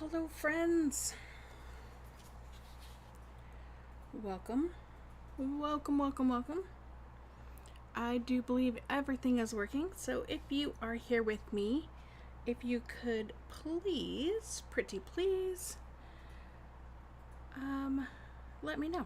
Hello, friends. Welcome. Welcome. I do believe everything is working. So if you are here with me, if you could please, pretty please, let me know.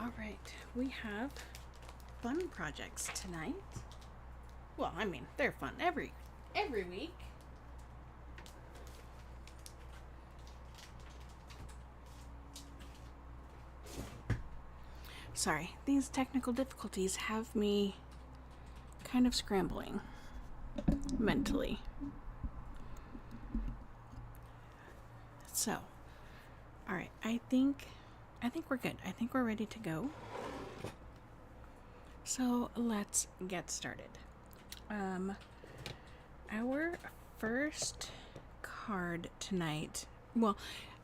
All right, we have fun projects tonight. Well, I mean, they're fun every week. Sorry, these technical difficulties have me kind of scrambling mentally. So, all right, I think we're good. I think we're ready to go. So let's get started. Our first card tonight, well,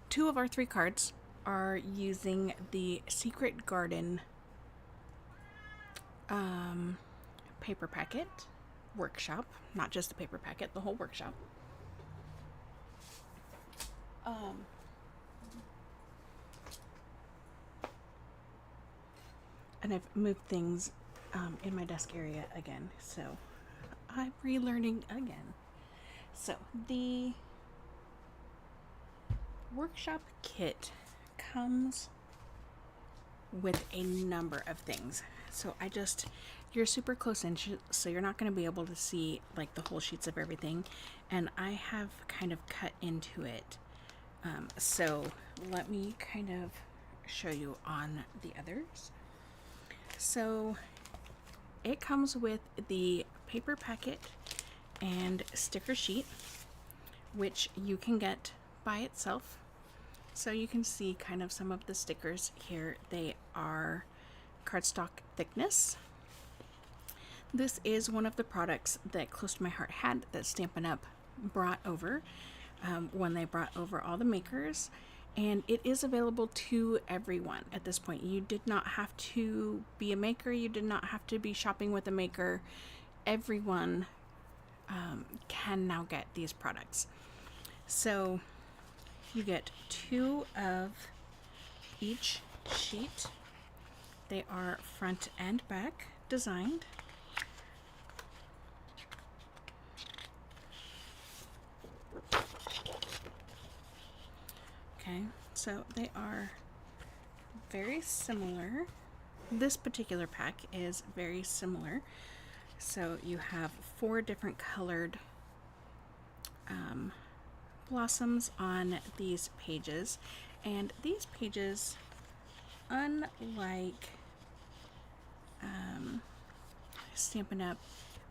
two of our three cards are using the Secret Garden paper packet workshop, not just the paper packet, the whole workshop. And I've moved things in my desk area again, so I'm relearning again. So the workshop kit comes with a number of things. So you're super close in, so you're not going to be able to see like the whole sheets of everything, and I have kind of cut into it. So let me kind of show you on the others. So it comes with the paper packet and sticker sheet, which you can get by itself. So you can see kind of some of the stickers here. They are cardstock thickness. This is one of the products that Close to My Heart had that Stampin' Up! Brought over when they brought over all the makers. And it is available to everyone at this point. You did not have to be a maker. You did not have to be shopping with a maker. Everyone can now get these products. So you get two of each sheet. They are front and back designed. Okay, so they are very similar. This particular pack is very similar. So you have 4 different colored blossoms on these pages, and these pages, unlike Stampin' Up,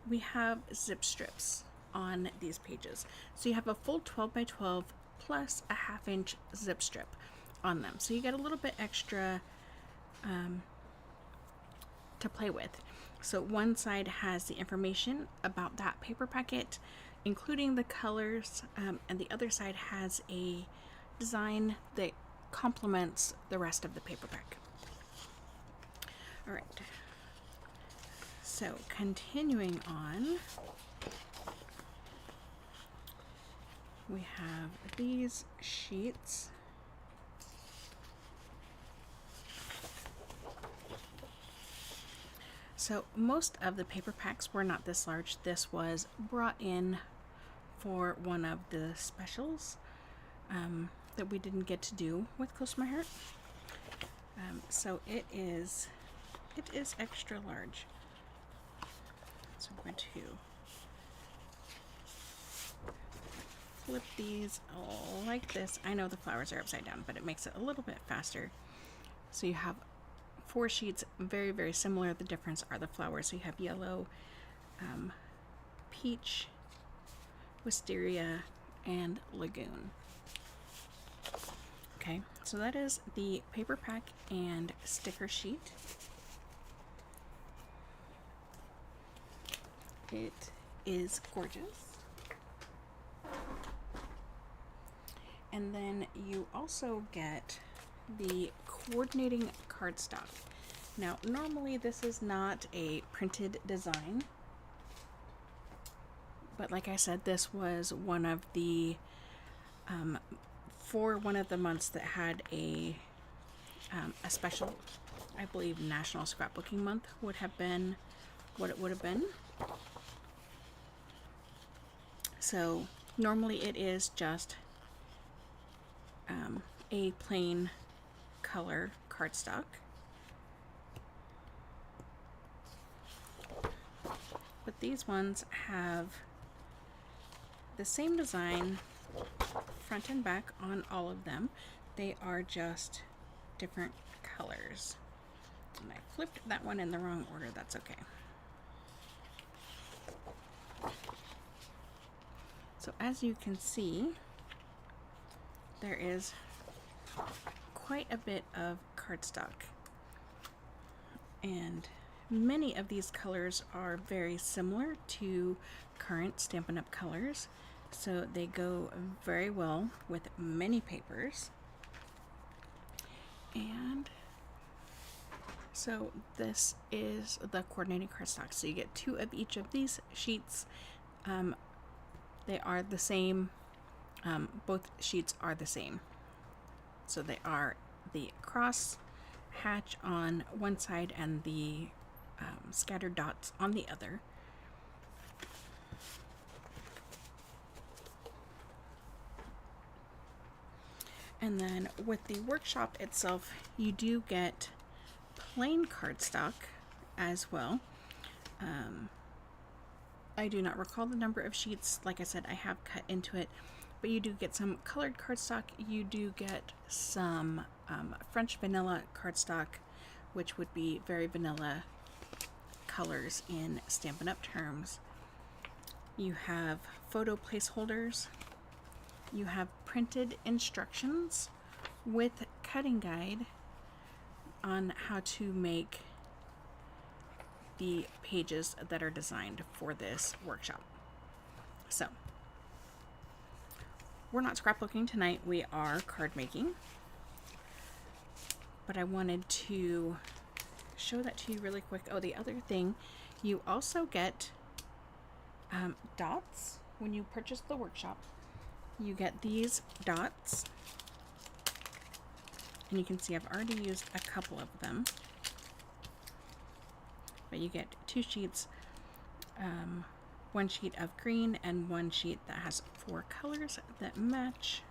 we have zip strips on these pages. So you have a full 12 by 12 plus a 1/2 inch zip strip on them. So you get a little bit extra to play with. So one side has the information about that paper packet, including the colors, and the other side has a design that complements the rest of the paper pack. All right. So continuing on, we have these sheets. So most of the paper packs were not this large. This was brought in for one of the specials that we didn't get to do with Close to My Heart. So it is extra large. So I'm going to flip these like this. I know the flowers are upside down, but it makes it a little bit faster. So you have 4 sheets, very, very similar. The difference are the flowers. So you have yellow, peach, wisteria, and lagoon. Okay, So that is the paper pack and sticker sheet. It is gorgeous. And then you also get the coordinating cardstock. Now, normally this is not a printed design, but like I said, this was one of the for one of the months that had a special, I believe National Scrapbooking Month would have been what it would have been. So normally it is just a plain color cardstock. But these ones have the same design front and back on all of them. They are just different colors. And I flipped that one in the wrong order, that's okay. So as you can see, there is quite a bit of cardstock, and many of these colors are very similar to current Stampin' Up! Colors, so they go very well with many papers. And so this is the coordinating cardstock. So you get 2 of each of these sheets. They are the same. Both sheets are the same. So they are the cross hatch on one side and the scattered dots on the other. And then with the workshop itself, you do get plain cardstock as well. I do not recall the number of sheets. Like I said, I have cut into it, but you do get some colored cardstock. You do get some French vanilla cardstock, which would be very vanilla colors in Stampin' Up! Terms. You have photo placeholders. You have printed instructions with cutting guide on how to make the pages that are designed for this workshop. So, we're not scrapbooking tonight, we are card making. But I wanted to show that to you really quick. Oh, the other thing, you also get dots when you purchase the workshop. You get these dots, and you can see I've already used a couple of them. But you get 2 sheets, 1 sheet of green and 1 sheet that has 4 colors that match.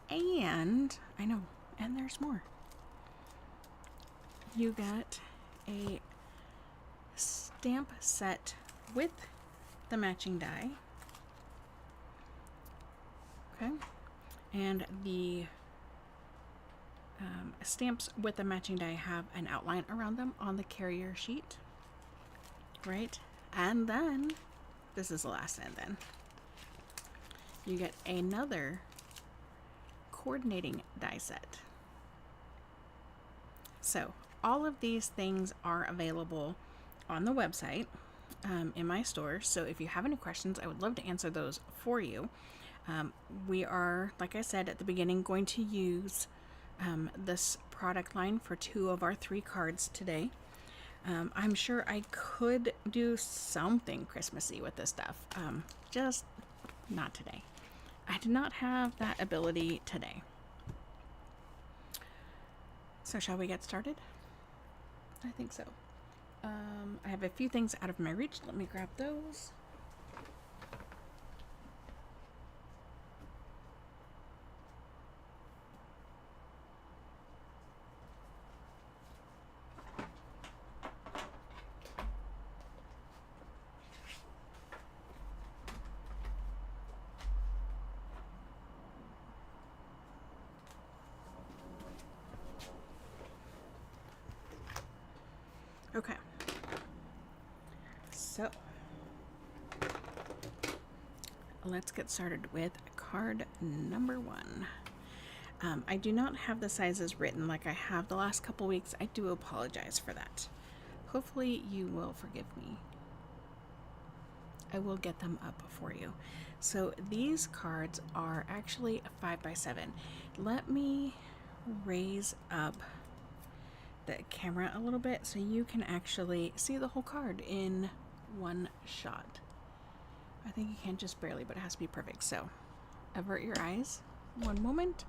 And I know, and there's more. You get a stamp set with the matching die. Okay, and the stamps with the matching die have an outline around them on the carrier sheet, right? And then, this is the last, and then you get another coordinating die set. So all of these things are available on the website in my store. So if you have any questions, I would love to answer those for you. We are, like I said at the beginning, going to use this product line for 2 of our 3 cards today. I'm sure I could do something Christmassy with this stuff, just not today. I do not have that ability today. So shall we get started? I think so. I have a few things out of my reach. Let me grab those. Okay, so let's get started with card number 1. I do not have the sizes written like I have the last couple weeks. I do apologize for that. Hopefully you will forgive me. I will get them up for you. So these cards are actually 5x7. Let me raise up the camera a little bit so you can actually see the whole card in one shot. I think you can just barely, but it has to be perfect. So avert your eyes. One moment.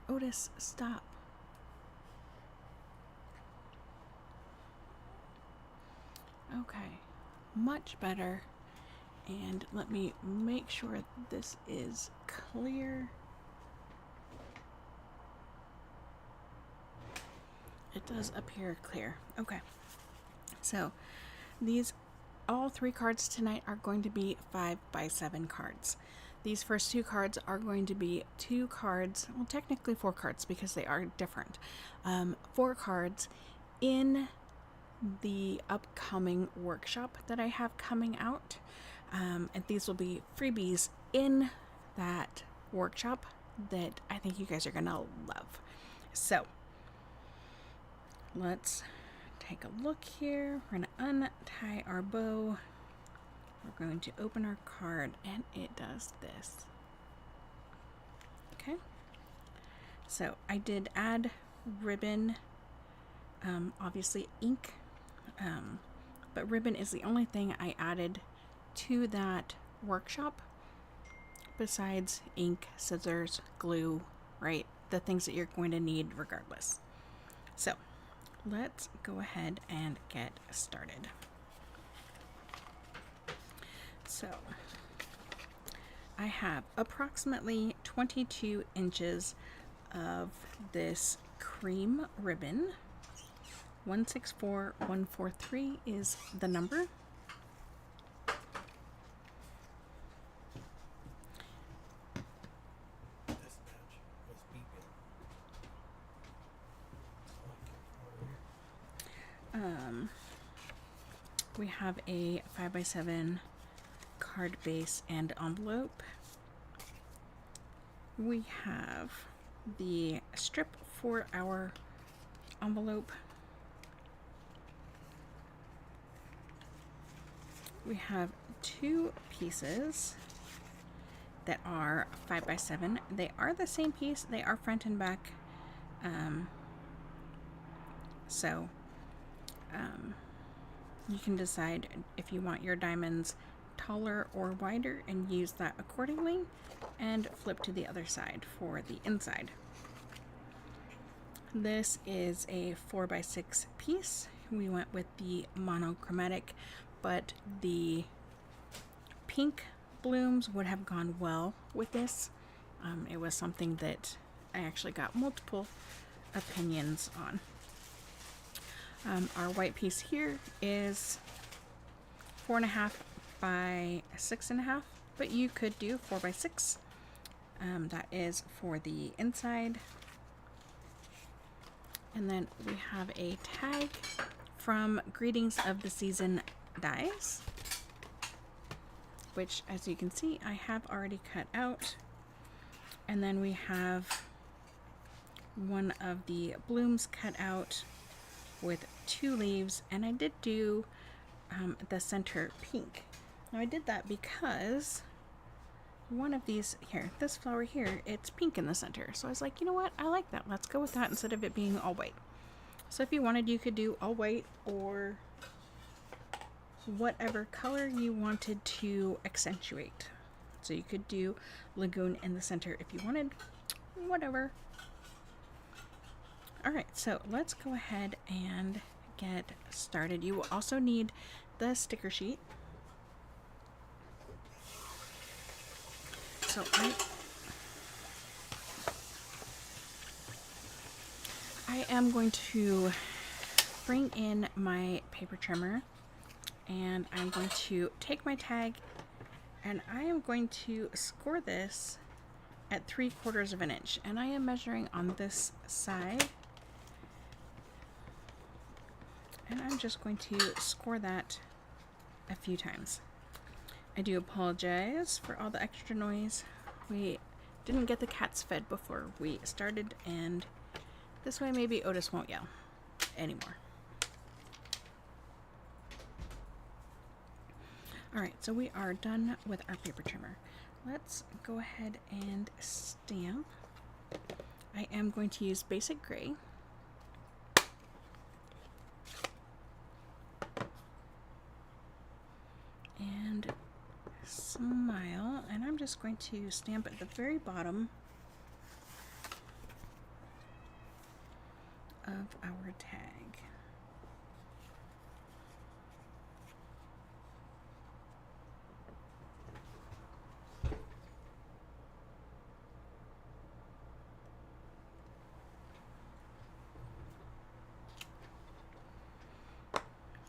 Otis, stop. Okay, much better. And let me make sure this is clear. It does appear clear. Okay, so these all 3 cards tonight are going to be 5x7 cards. These first 2 cards are going to be 2 cards, well, technically 4 cards because they are different. 4 cards in the upcoming workshop that I have coming out. And these will be freebies in that workshop that I think you guys are going to love. So let's take a look here. We're going to untie our bow. We're going to open our card, and it does this. Okay. So I did add ribbon, obviously ink, but ribbon is the only thing I added to that workshop besides ink, scissors, glue, right? The things that you're going to need regardless. So let's go ahead and get started. So I have approximately 22 inches of this cream ribbon. 164143 is the number. We have a 5x7 card base and envelope. We have the strip for our envelope. We have 2 pieces that are 5x7. They are the same piece. They are front and back. You can decide if you want your diamonds taller or wider and use that accordingly, and flip to the other side for the inside. This is a 4x6 piece. We went with the monochromatic, but the pink blooms would have gone well with this. It was something that I actually got multiple opinions on. Our white piece here is 4.5 by 6.5, but you could do 4x6. That is for the inside. And then we have a tag from Greetings of the Season Dies, which, as you can see, I have already cut out. And then we have one of the blooms cut out with 2 leaves, and I did do the center pink. Now I did that because one of these here, this flower here, it's pink in the center. So I was like, you know what? I like that. Let's go with that instead of it being all white. So if you wanted, you could do all white or whatever color you wanted to accentuate. So you could do lagoon in the center if you wanted, whatever. All right, so let's go ahead and get started. You will also need the sticker sheet. So I am going to bring in my paper trimmer, and I'm going to take my tag And I am going to score this at 3/4 of an inch, and I am measuring on this side, and I'm just going to score that a few times. I do apologize for all the extra noise. We didn't get the cats fed before we started, and this way maybe Otis won't yell anymore. Alright, so we are done with our paper trimmer. Let's go ahead and stamp. I am going to use basic gray. And smile, and I'm just going to stamp at the very bottom of our tag.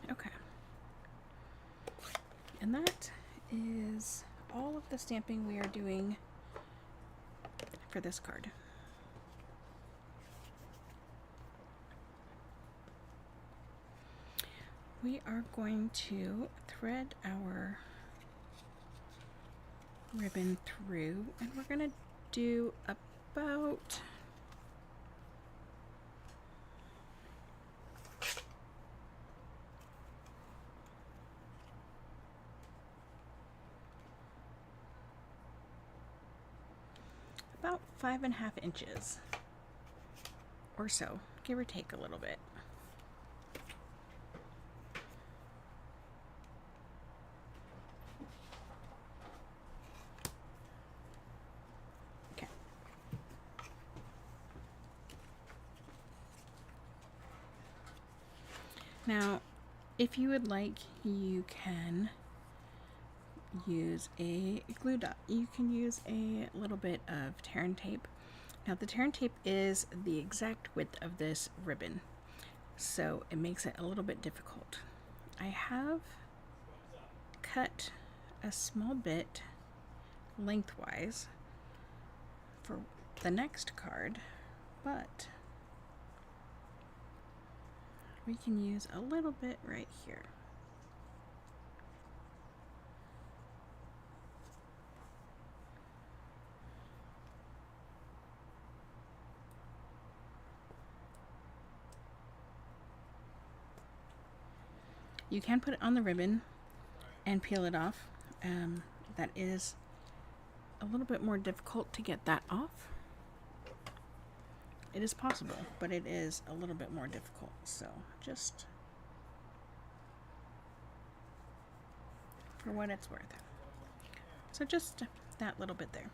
Okay. And that is all of the stamping we are doing for this card. We are going to thread our ribbon through, and we're going to do about about 5.5 inches or so, give or take a little bit. Okay. Now, if you would like, you can use a glue dot. You can use a little bit of tear and tape. Now the tear and tape is the exact width of this ribbon, so it makes it a little bit difficult. I have cut a small bit lengthwise for the next card, but we can use a little bit right here. You can put it on the ribbon and peel it off. That is a little bit more difficult to get that off. It is possible, but it is a little bit more difficult. So just for what it's worth. So just that little bit there.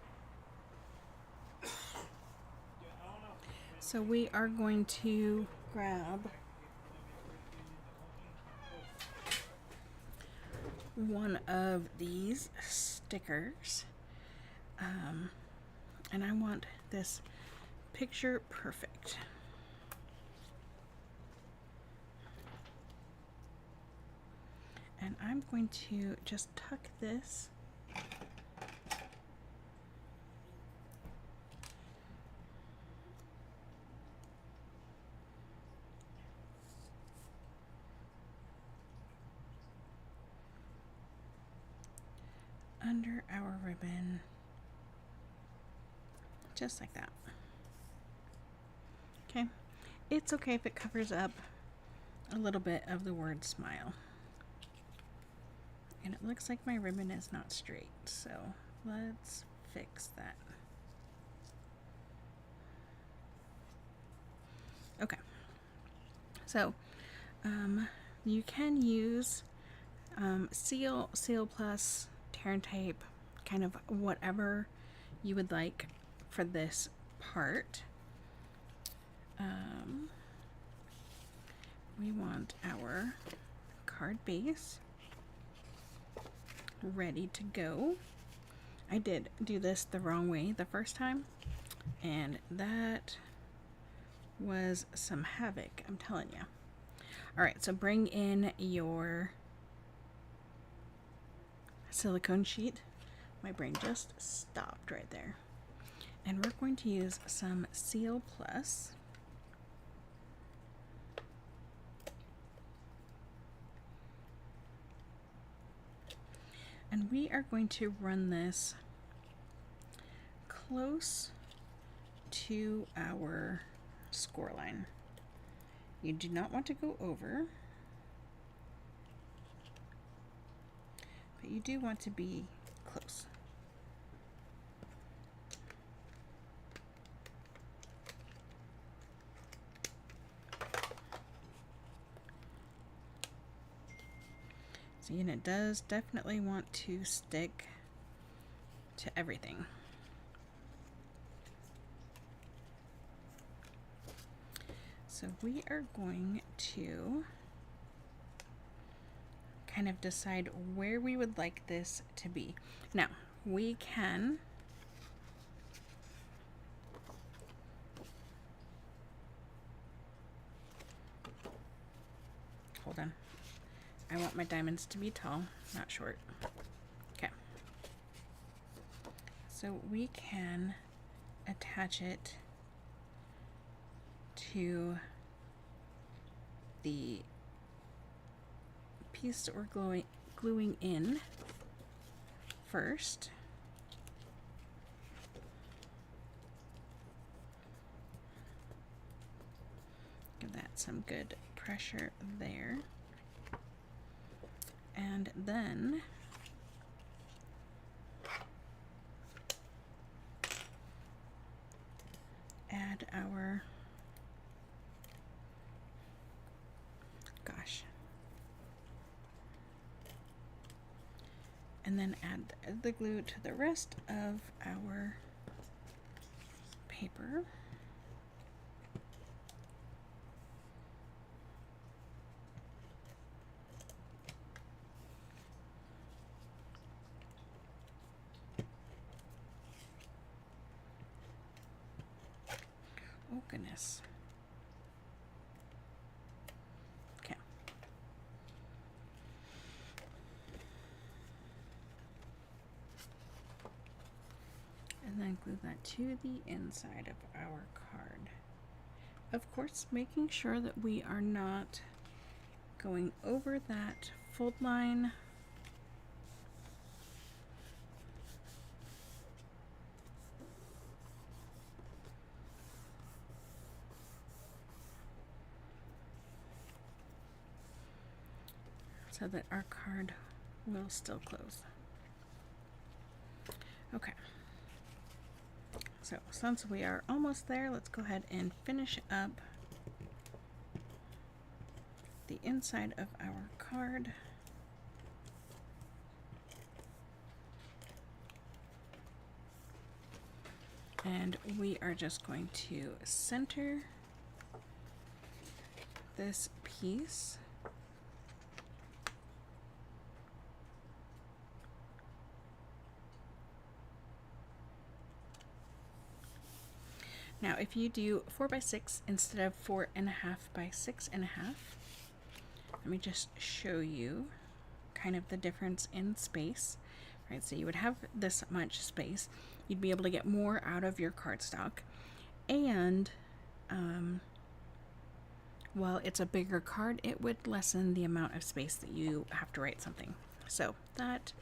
So we are going to grab one of these stickers, and I want this picture perfect. And I'm going to just tuck this under our ribbon, just like that. Okay, it's okay if it covers up a little bit of the word smile. And it looks like my ribbon is not straight, so let's fix that. Okay, so you can use seal plus, tear and tape, kind of whatever you would like for this part. We want our card base ready to go. I did do this the wrong way the first time, and that was some havoc, I'm telling you. Alright, so bring in your silicone sheet. My brain just stopped right there. And we're going to use some Seal Plus. And we are going to run this close to our score line. You do not want to go over, but you do want to be close. See, and it does definitely want to stick to everything. So we are going to kind of decide where we would like this to be. Now, we can hold on. I want my diamonds to be tall, not short. Okay. So we can attach it to the piece that we're gluing in first. Give that some good pressure there. And then add our, and then add the glue to the rest of our paper. Oh goodness. Okay. And then glue that to the inside of our card. Of course, making sure that we are not going over that fold line. So that our card will still close. Okay. So since we are almost there, let's go ahead and finish up the inside of our card. And we are just going to center this piece. Now, if you do 4 by 6 instead of 4.5 by 6.5, let me just show you kind of the difference in space, right? So you would have this much space. You'd be able to get more out of your cardstock. And while it's a bigger card, it would lessen the amount of space that you have to write something. So that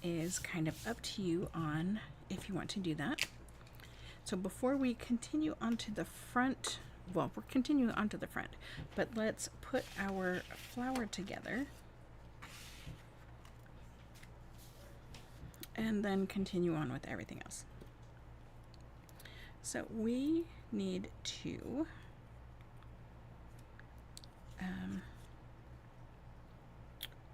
is kind of up to you on if you want to do that. So before we continue onto the front, well, we're continuing onto the front, but let's put our flower together and then continue on with everything else. So we need to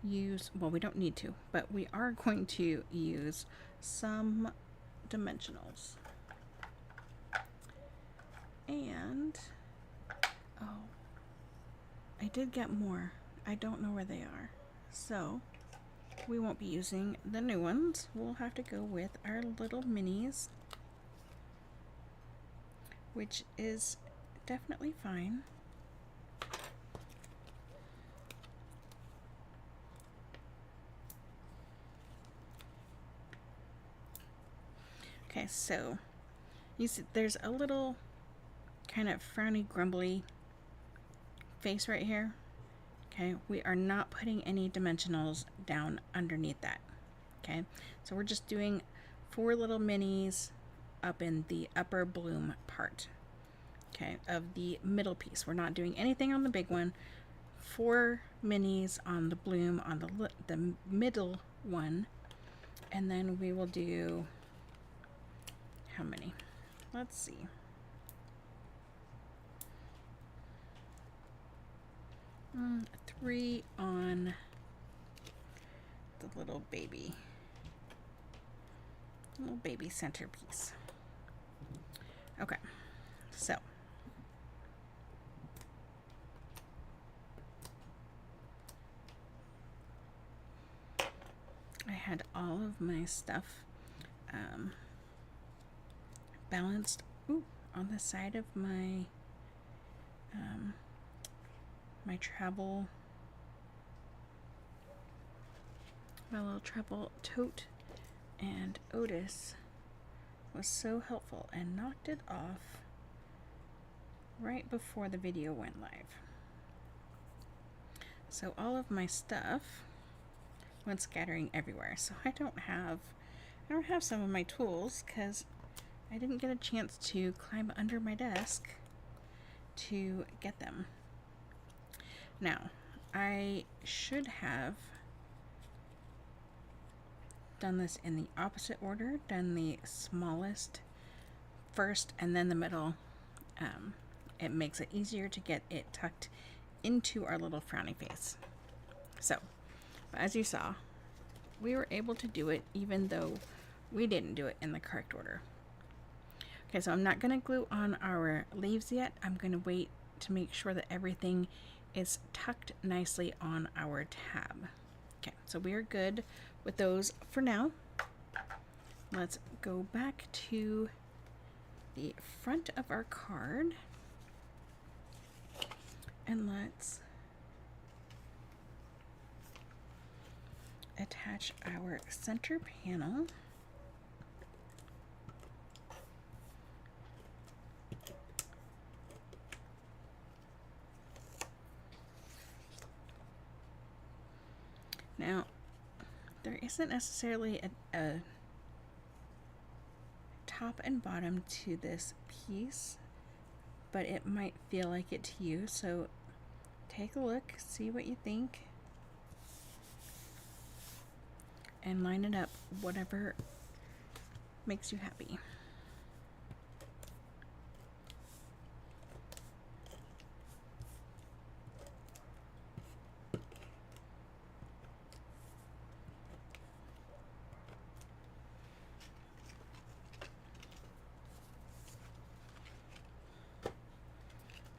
use, well, we don't need to, but we are going to use some dimensionals. And, oh, I did get more. I don't know where they are. So, we won't be using the new ones. We'll have to go with our little minis, which is definitely fine. Okay, so you see there's a little kind of frowny, grumbly face right here. Okay, we are not putting any dimensionals down underneath that. Okay, so we're just doing 4 little minis up in the upper bloom part, okay, of the middle piece. We're not doing anything on the big one. 4 minis on the bloom on the middle one, and then we will do how many? Let's see. Mm, 3 on the little baby centerpiece. Okay, so I had all of my stuff balanced on the side of my my little travel tote, and Otis was so helpful and knocked it off right before the video went live. So all of my stuff went scattering everywhere. So I don't have some of my tools because I didn't get a chance to climb under my desk to get them. Now, I should have done this in the opposite order, done the smallest first and then the middle. It makes it easier to get it tucked into our little frowny face. So, as you saw, we were able to do it even though we didn't do it in the correct order. Okay, so I'm not going to glue on our leaves yet. I'm going to wait to make sure that everything is tucked nicely on our tab. Okay, so we are good with those for now. Let's go back to the front of our card and let's attach our center panel. Now, there isn't necessarily a top and bottom to this piece, but it might feel like it to you, so take a look, see what you think, and line it up whatever makes you happy.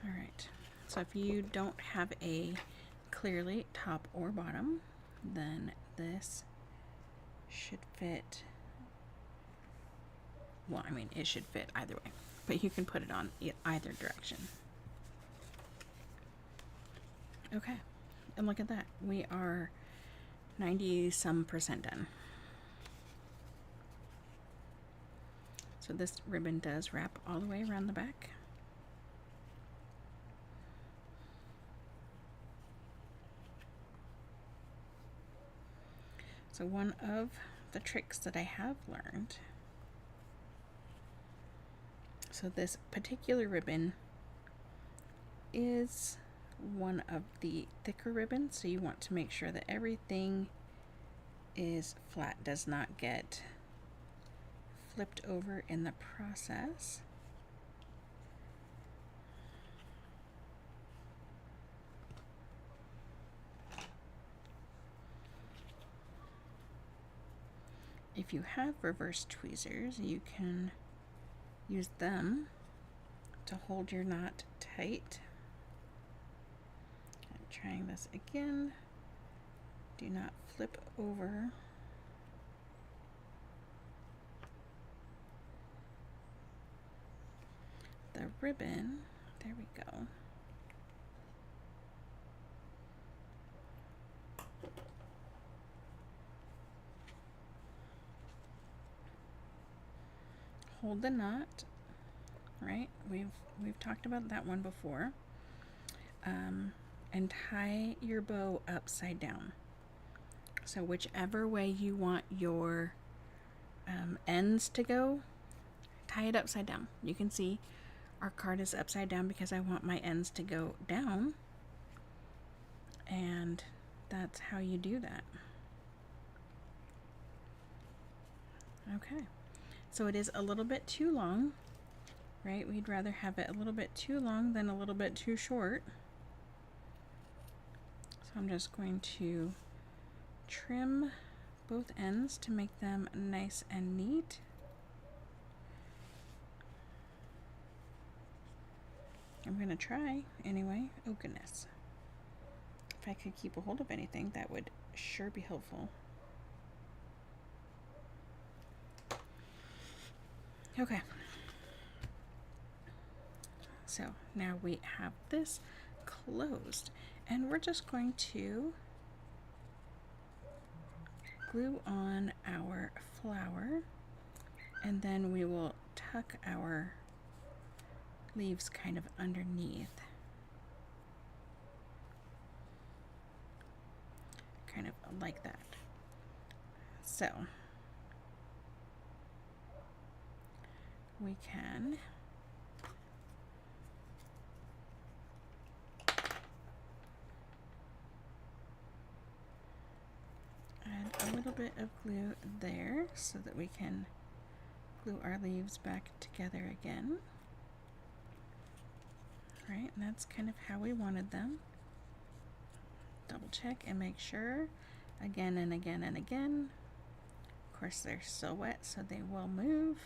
Alright, so if you don't have a clearly top or bottom, then this should fit. Well, I mean, it should fit either way, but you can put it on either direction. Okay, and look at that. We are 90-some% done. So this ribbon does wrap all the way around the back. So one of the tricks that I have learned, so this particular ribbon is one of the thicker ribbons, so you want to make sure that everything is flat, does not get flipped over in the process. If you have reverse tweezers, you can use them to hold your knot tight. I'm trying this again. Do not flip over. The ribbon. There we go. hold the knot, right? We've talked about that one before. And tie your bow upside down. So whichever way you want your ends to go, tie it upside down. You can see our card is upside down because I want my ends to go down. And that's how you do that. Okay, so it is a little bit too long, right? We'd rather have it a little bit too long than a little bit too short. So I'm just going to trim both ends to make them nice and neat. I'm gonna try anyway. Oh goodness. If I could keep a hold of anything, that would sure be helpful. Okay. So now we have this closed, and we're just going to glue on our flower, and then we will tuck our leaves kind of underneath. Kind of like that. So we can add a little bit of glue there so that we can glue our leaves back together again. Right, and that's kind of how we wanted them. Double check and make sure again and again and again. Of course, they're still wet, so they will move.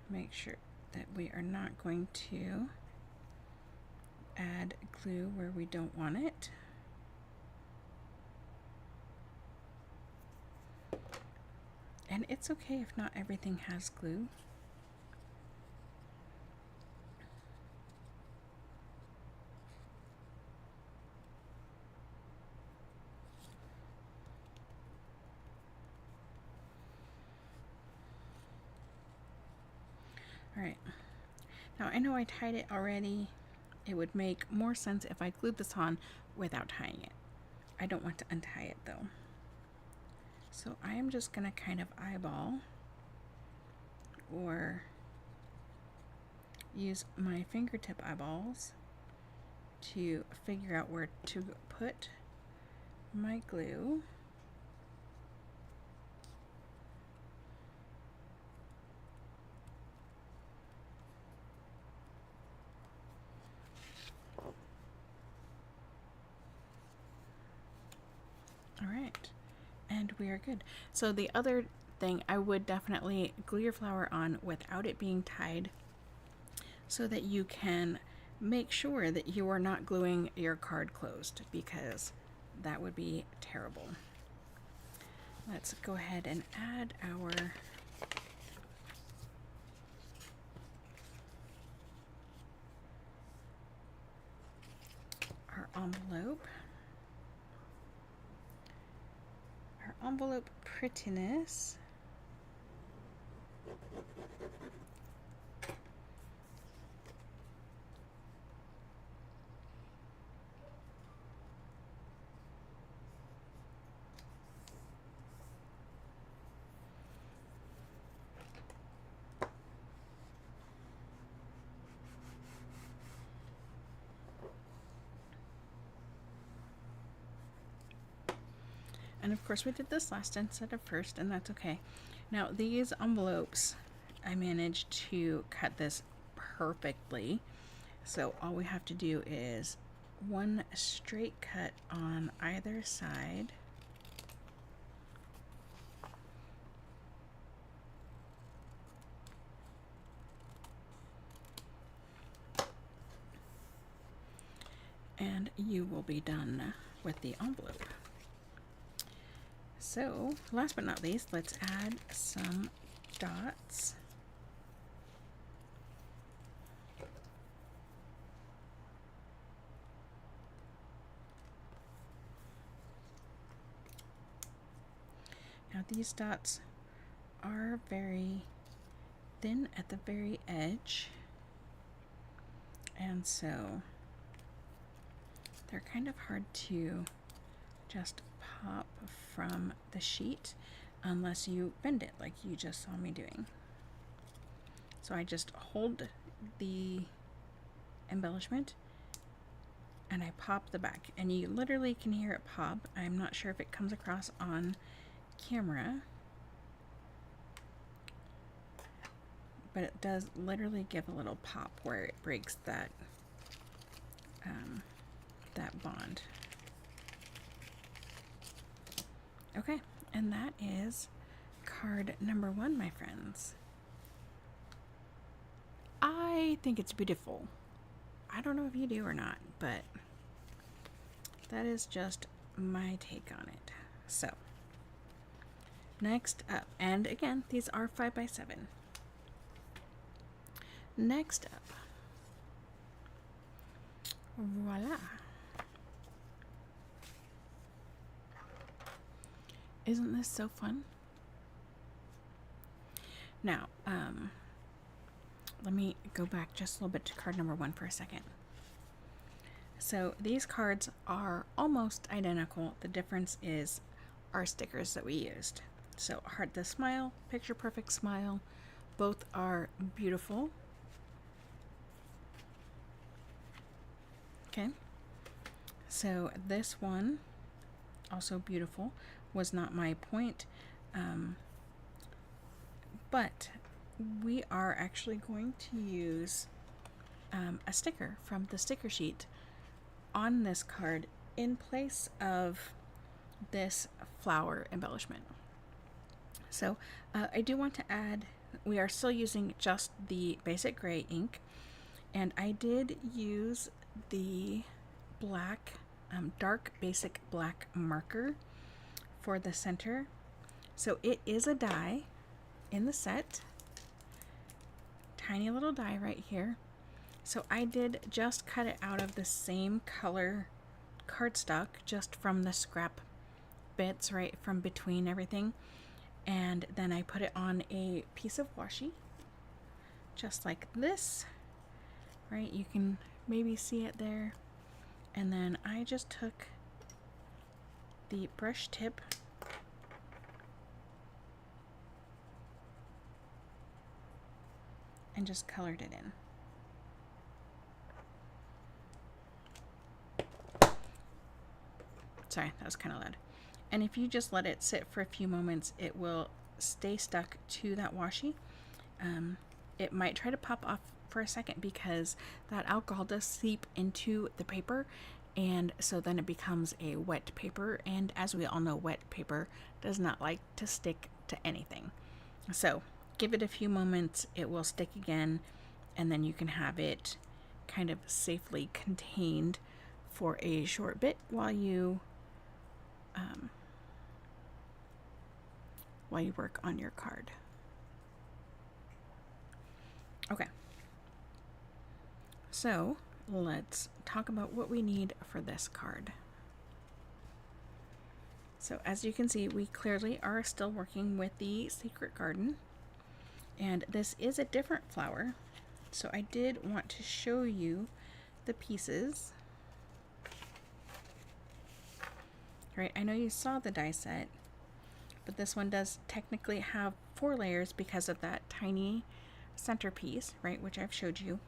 Make sure that we are not going to add glue where we don't want it. And it's okay if not everything has glue. All right, now I know I tied it already. It would make more sense if I glued this on without tying it. I don't want to untie it though. So I am just gonna kind of eyeball or use my fingertip eyeballs to figure out where to put my glue. All right, and we are good. So the other thing, I would definitely glue your flower on without it being tied so that you can make sure that you are not gluing your card closed, because that would be terrible. Let's go ahead and add our envelope. Our envelope prettiness. And of course we did this last instead of first, and that's okay. Now these envelopes, I managed to cut this perfectly. So all we have to do is one straight cut on either side. And you will be done with the envelope. So, last but not least, let's add some dots. these dots are very thin at the very edge, and so they're kind of hard to just pop from the sheet unless you bend it like you just saw me doing. So I just hold the embellishment and I pop the back, and you literally can hear it pop. I'm not sure if it comes across on camera, but it does literally give a little pop where it breaks that that bond. Okay, and that is card number 1, my friends. I think it's beautiful. I don't know if you do or not, but that is just my take on it. So, next up, and again, these are 5x7. Next up, voila. Isn't this so fun? Now, let me go back just a little bit to card number 1 for a second. So these cards are almost identical. The difference is our stickers that we used. So Heart the Smile, Picture Perfect Smile, both are beautiful. Okay, so this one, also beautiful, was not my point, but we are actually going to use a sticker from the sticker sheet on this card in place of this flower embellishment. So I do want to add, we are still using just the basic gray ink, and I did use the black, dark basic black marker for the center. So it is a die in the set, tiny little die right here. So I did just cut it out of the same color cardstock, just from the scrap bits right from between everything, and then I put it on a piece of washi just like this, right? You can maybe see it there. And then I just took the brush tip and just colored it in. Sorry, that was kind of loud. And if you just let it sit for a few moments, it will stay stuck to that washi. It might try to pop off for a second because that alcohol does seep into the paper, and so then it becomes a wet paper, and as we all know, wet paper does not like to stick to anything. So give it a few moments, it will stick again, and then you can have it kind of safely contained for a short bit while you work on your card. Okay, so let's talk about what we need for this card. So as you can see, we clearly are still working with the Secret Garden, and this is a different flower. So I did want to show you the pieces. Right, I know you saw the die set, but this one does technically have 4 layers because of that tiny centerpiece, right, which I've showed you.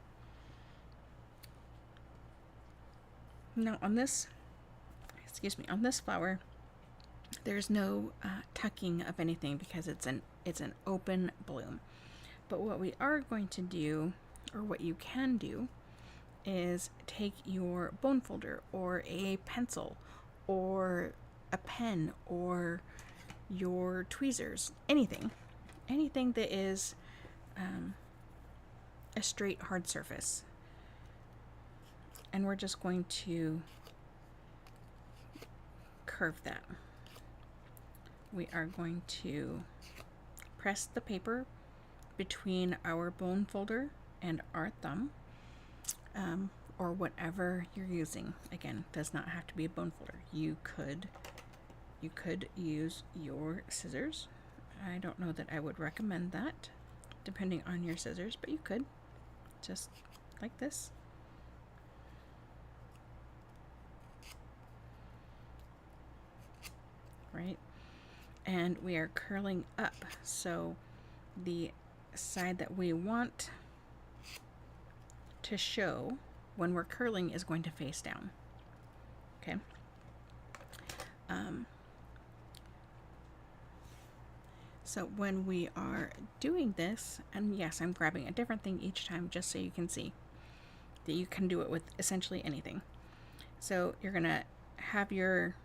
Now on this, on this flower, there's no tucking of anything because it's an open bloom. But what we are going to do, or what you can do, is take your bone folder or a pencil or a pen or your tweezers, anything that is a straight hard surface, and we're just going to curve that. We are going to press the paper between our bone folder and our thumb, or whatever you're using. Again, does not have to be a bone folder. You could You could use your scissors. I don't know that I would recommend that, depending on your scissors, but you could, just like this. Right? And we are curling up, so the side that we want to show when we're curling is going to face down. Okay. So when we are doing this, and yes, I'm grabbing a different thing each time just so you can see that you can do it with essentially anything. So you're going to have your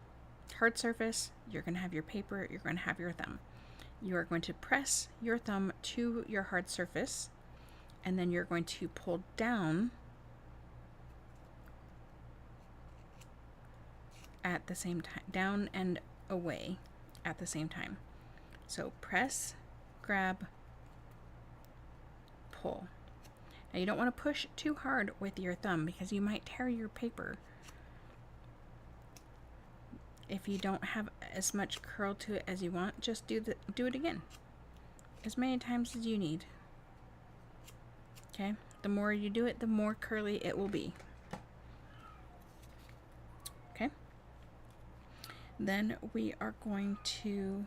hard surface, you're going to have your paper, you're going to have your thumb. You are going to press your thumb to your hard surface, and then you're going to pull down at the same time, down and away at the same time. So press, grab, pull. Now you don't want to push too hard with your thumb because you might tear your paper. If you don't have as much curl to it as you want, just do it again, as many times as you need. Okay? The more you do it, the more curly it will be. Okay? Then we are going to,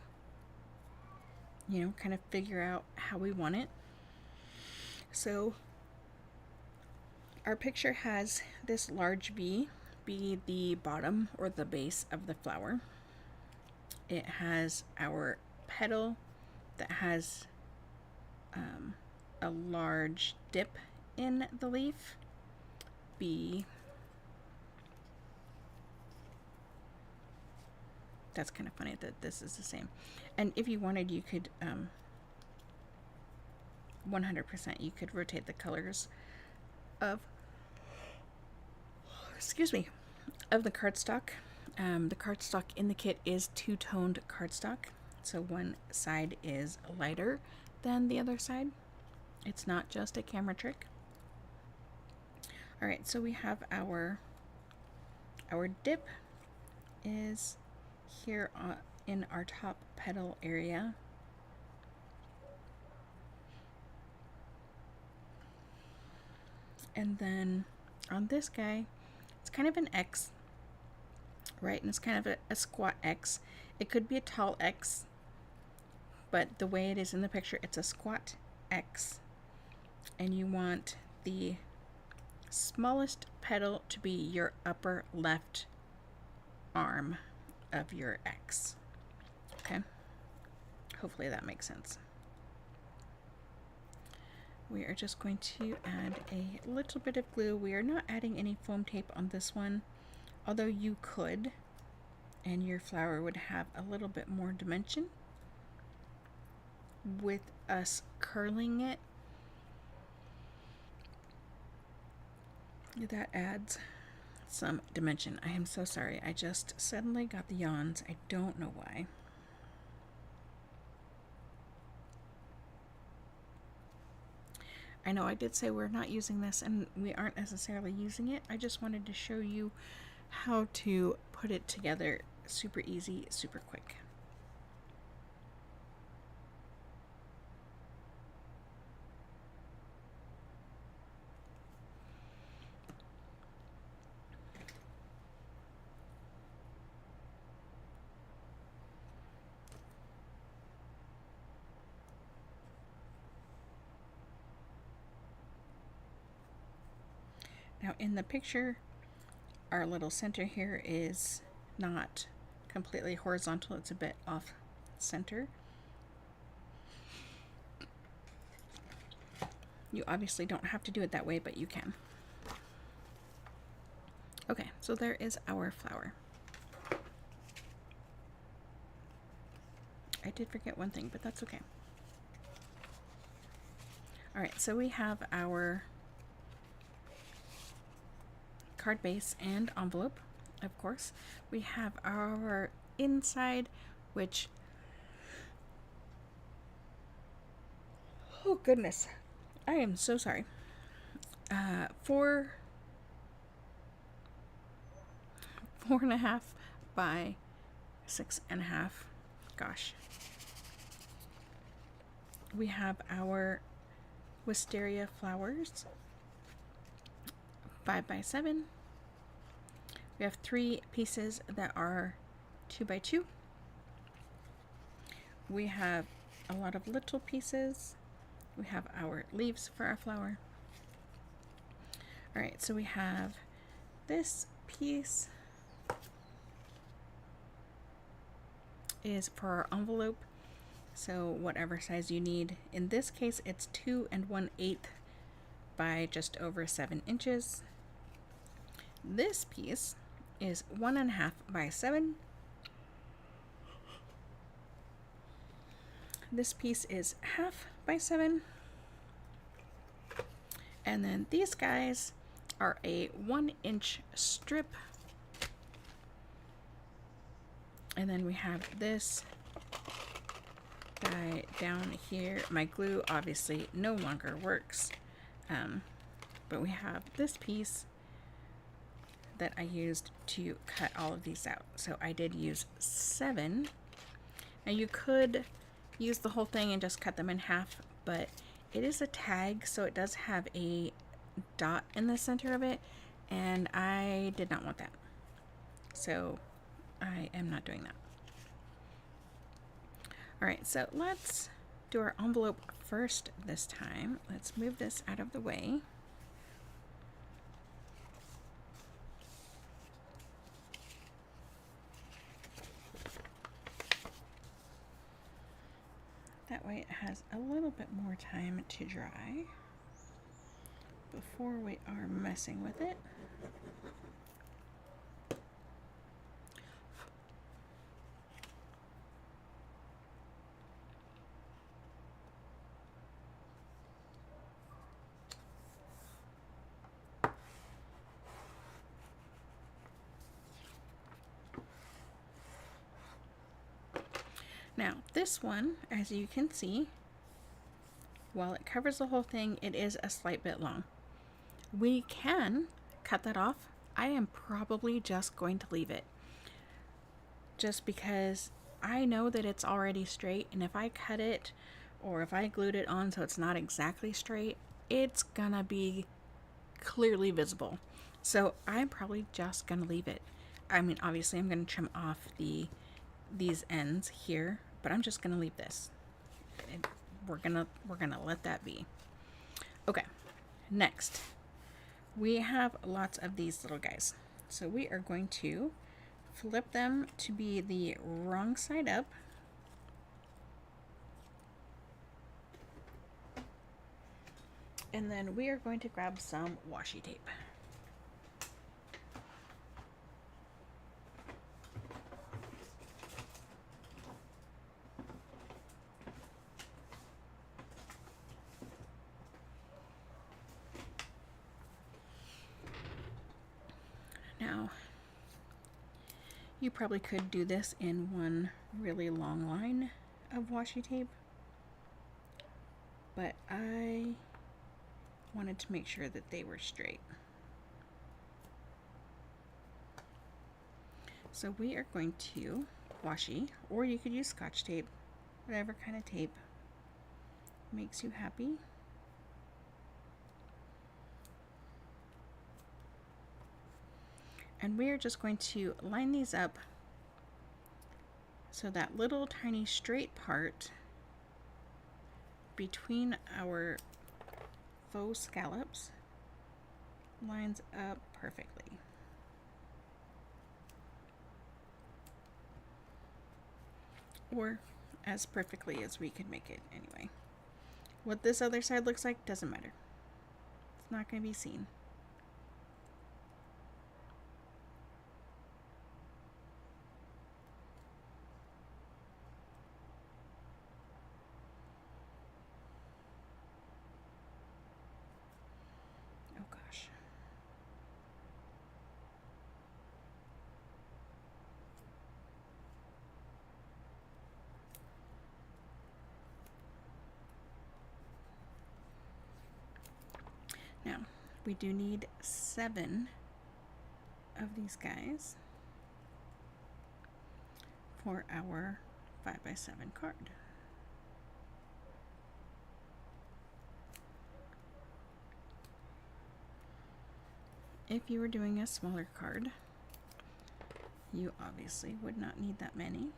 kind of figure out how we want it. So our picture has this large V be the bottom or the base of the flower. It has our petal that has a large dip in the leaf be, that's kind of funny that this is the same. And if you wanted, you could 100% you could rotate the colors of of the cardstock. The cardstock in the kit is two-toned cardstock, so one side is lighter than the other side. It's not just a camera trick. All right, so we have our dip is here in our top petal area. And then on this guy, it's kind of an X, right? And it's kind of a squat X. It could be a tall X, but the way it is in the picture, it's a squat X. And you want the smallest petal to be your upper left arm of your X. Okay? Hopefully that makes sense. We are just going to add a little bit of glue. We are not adding any foam tape on this one, although you could, and your flower would have a little bit more dimension. With us curling it, that adds some dimension. I am so sorry. I just suddenly got the yawns. I don't know why. I know I did say we're not using this, and we aren't necessarily using it. I just wanted to show you how to put it together super easy, super quick. Now in the picture, our little center here is not completely horizontal, it's a bit off center. You obviously don't have to do it that way, but you can. Okay, so there is our flower. I did forget one thing, but that's okay. All right, so we have our card base and envelope, of course. We have our inside, which, oh goodness, I am so sorry. 4.5 by 6.5. Gosh. We have our wisteria flowers, 5x7. We have 3 pieces that are 2x2. We have a lot of little pieces. We have our leaves for our flower. All right, so we have this piece is for our envelope. So whatever size you need. In this case, it's 2 1/8 by just over 7 inches. This piece is 1.5 by 7. This piece is 1/2 by 7. And then these guys are a 1-inch strip. And then we have this guy down here. My glue obviously no longer works. But we have this piece that I used to cut all of these out. So I did use 7. Now you could use the whole thing and just cut them in half, but it is a tag, so it does have a dot in the center of it, and I did not want that. So I am not doing that. All right, so let's do our envelope first this time. Let's move this out of the way. That way it has a little bit more time to dry before we are messing with it. Now, this one, as you can see, while it covers the whole thing, it is a slight bit long. We can cut that off. I am probably just going to leave it, just because I know that it's already straight, and if I cut it or if I glued it on so it's not exactly straight, it's gonna be clearly visible. So I'm probably just gonna leave it. I mean, obviously I'm gonna trim off these ends here, but I'm just gonna leave this. We're gonna let that be. Okay, next we have lots of these little guys, so we are going to flip them to be the wrong side up. And then we are going to grab some washi tape. Now, you probably could do this in one really long line of washi tape, but I wanted to make sure that they were straight. So we are going to washi, or you could use Scotch tape, whatever kind of tape makes you happy. And we are just going to line these up so that little tiny straight part between our faux scallops lines up perfectly. Or as perfectly as we can make it anyway. What this other side looks like doesn't matter. It's not going to be seen. Oh gosh. Now, we do need 7 of these guys for our 5x7 card. If you were doing a smaller card, you obviously would not need that many.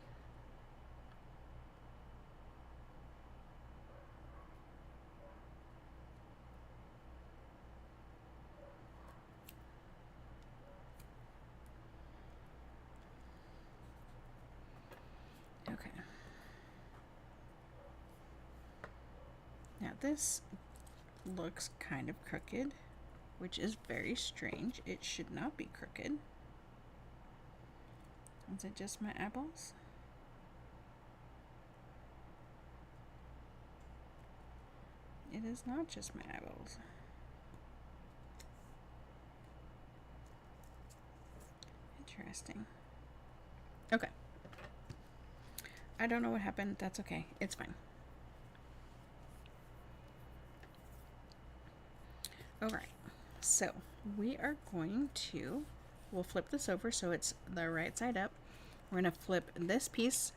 Okay. Now this looks kind of crooked, which is very strange. It should not be crooked. Is it just my eyeballs? It is not just my eyeballs. Interesting. Okay. I don't know what happened. That's okay. It's fine. Alright. So, we are going to, we'll flip this over so it's the right side up. We're going to flip this piece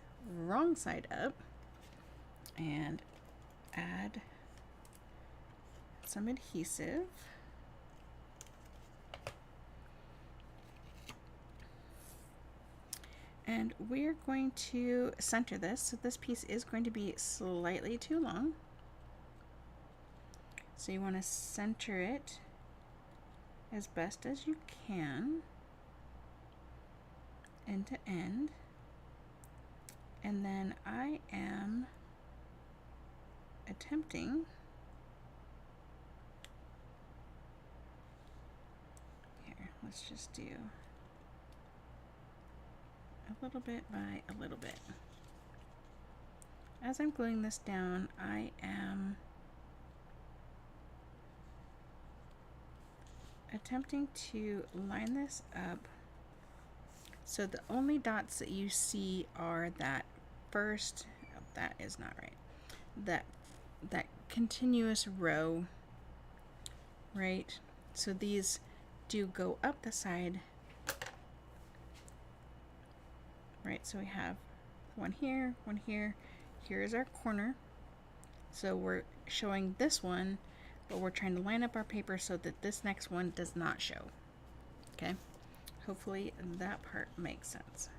wrong side up and add some adhesive. And we're going to center this. So this piece is going to be slightly too long. So you want to center it as best as you can, end to end. And then I am attempting here, let's just do a little bit by a little bit. As I'm gluing this down, I am attempting to line this up so the only dots that you see are that first, oh, that is not right, that continuous row, right? So these do go up the side, right? So we have one here, one here. Here is our corner. So we're showing this one, but we're trying to line up our paper so that this next one does not show. Okay? Hopefully that part makes sense.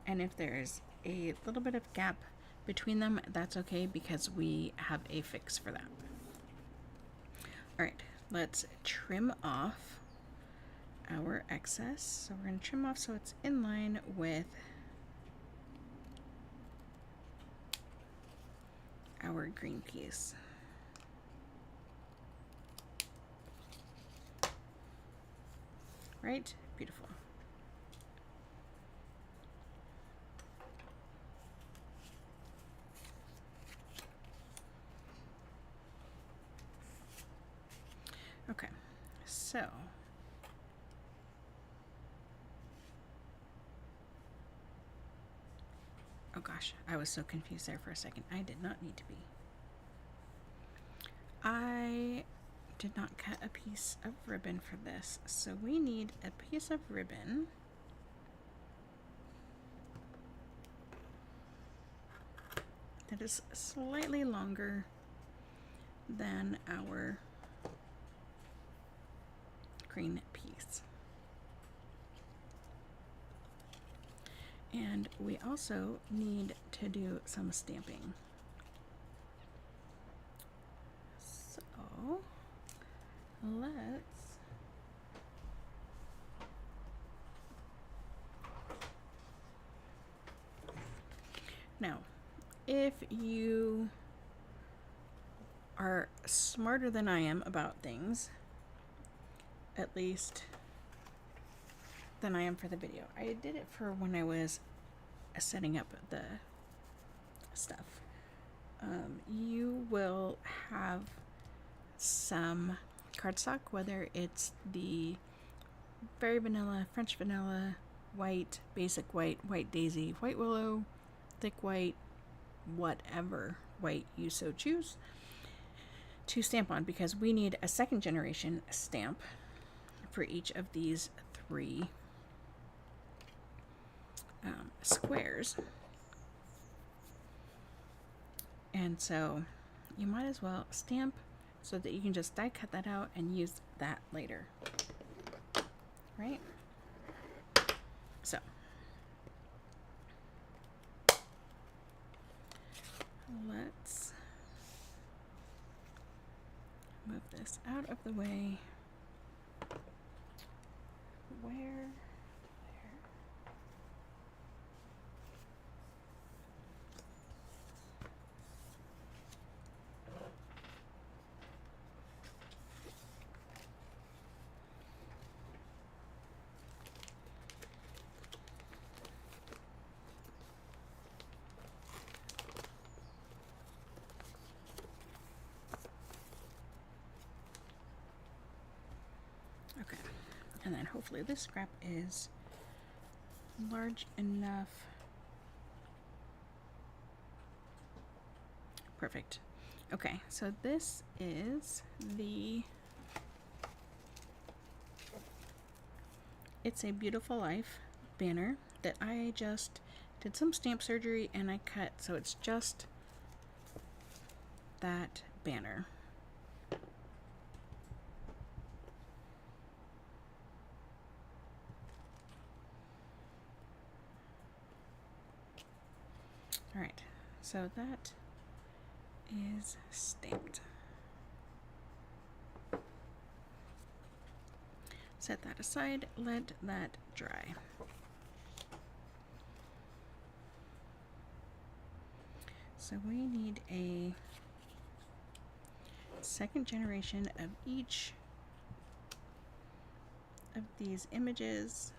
And if there's a little bit of gap between them, that's okay because we have a fix for that. All right, let's trim off our excess. So we're going to trim off so it's in line with our green piece. Right? Beautiful. Okay, so oh gosh, I was so confused there for a second. I did not need to be. I did not cut a piece of ribbon for this, so we need a piece of ribbon that is slightly longer than our green piece. And we also need to do some stamping. So let's now, if you are smarter than I am about things, at least than I am for the video. I did it for when I was setting up the stuff. You will have some cardstock, whether it's the very vanilla, French vanilla, white, basic white, white daisy, white willow, thick white, whatever white you so choose, to stamp on, because we need a second generation stamp for each of these 3 squares. And so you might as well stamp so that you can just die cut that out and use that later, right? So let's move this out of the way. Where? Okay, and then hopefully this scrap is large enough. Perfect. Okay, so this is the It's a Beautiful Life banner that I just did some stamp surgery and I cut, so it's just that banner. All right, so that is stamped. Set that aside, let that dry. So we need a second generation of each of these images.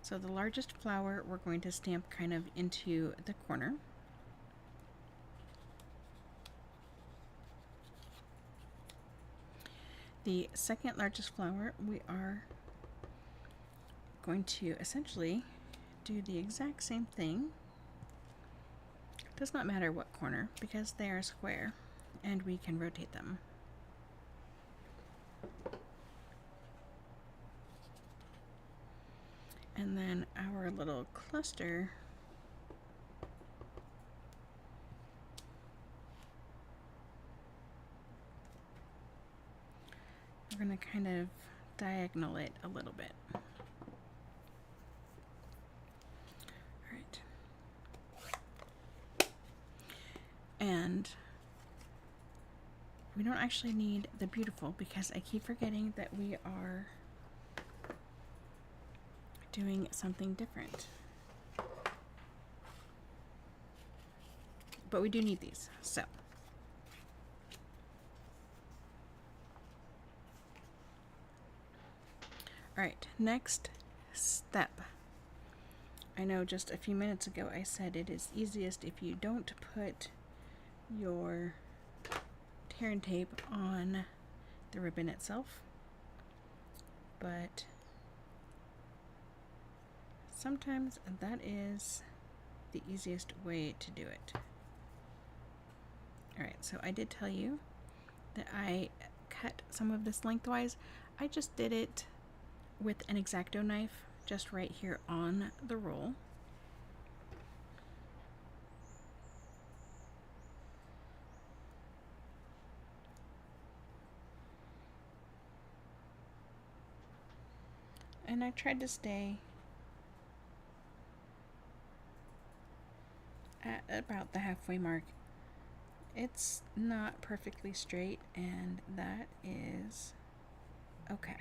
So the largest flower we're going to stamp kind of into the corner. The second largest flower, we are going to essentially do the exact same thing. It does not matter what corner because they are square and we can rotate them. And then our little cluster we're going to kind of diagonal it a little bit. All right. And we don't actually need the beautiful because I keep forgetting that we are doing something different. But we do need these, so. All right, next step. I know just a few minutes ago I said it is easiest if you don't put your tear and tape on the ribbon itself, but sometimes that is the easiest way to do it. All right, so I did tell you that I cut some of this lengthwise. I just did it with an X-Acto knife just right here on the roll. And I tried to stay at about the halfway mark. It's not perfectly straight, and that is okay.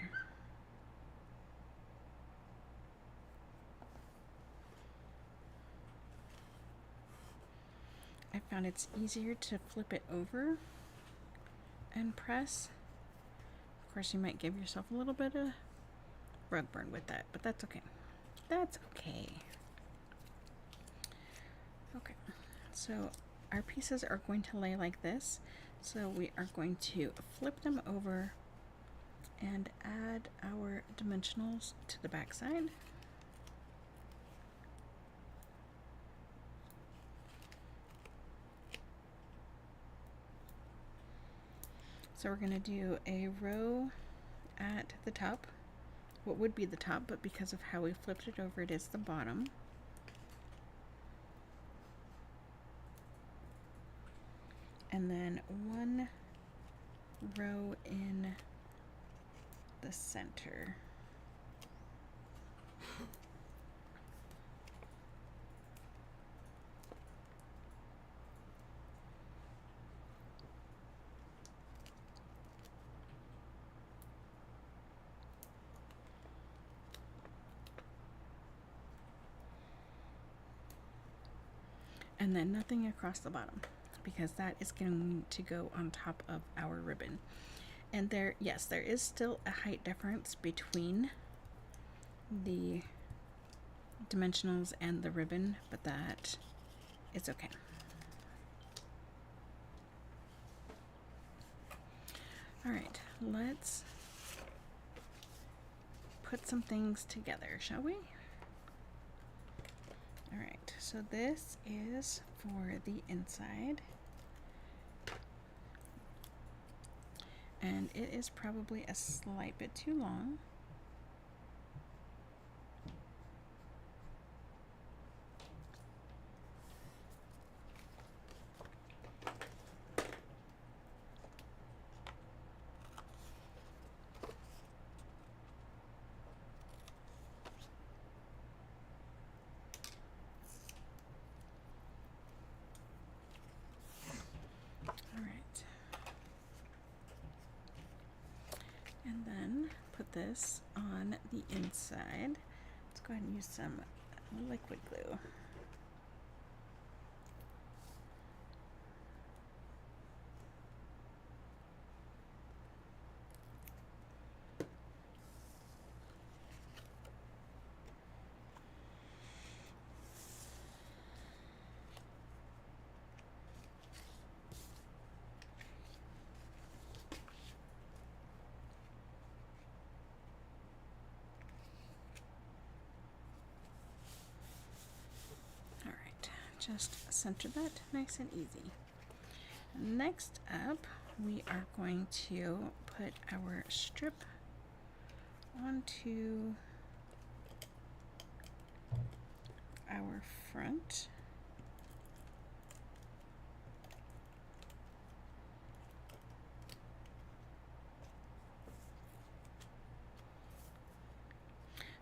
I found it's easier to flip it over and press. Of course, you might give yourself a little bit of rug burn with that, but that's okay. That's okay. Okay, so our pieces are going to lay like this. So we are going to flip them over and add our dimensionals to the back side. So we're going to do a row at the top, what would be the top, but because of how we flipped it over, it is the bottom. And then one row in the center. And then nothing across the bottom, because that is going to go on top of our ribbon. And there, yes, there is still a height difference between the dimensionals and the ribbon, but that is okay. All right, let's put some things together, shall we? All right, so this is for the inside. And it is probably a slight bit too long. And then put this on the inside. Let's go ahead and use some liquid glue. Just center that nice and easy. Next up, we are going to put our strip onto our front.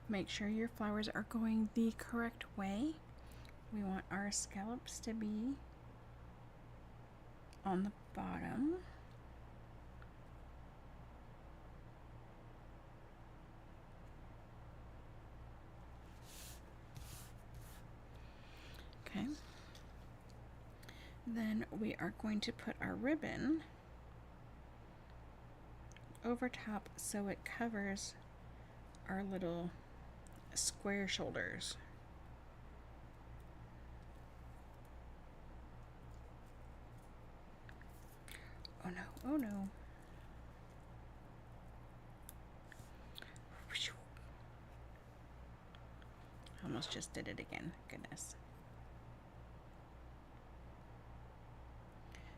Make sure your flowers are going the correct way. We want our scallops to be on the bottom. Okay. Then we are going to put our ribbon over top so it covers our little square shoulders. Oh no, oh no. Almost just did it again, goodness.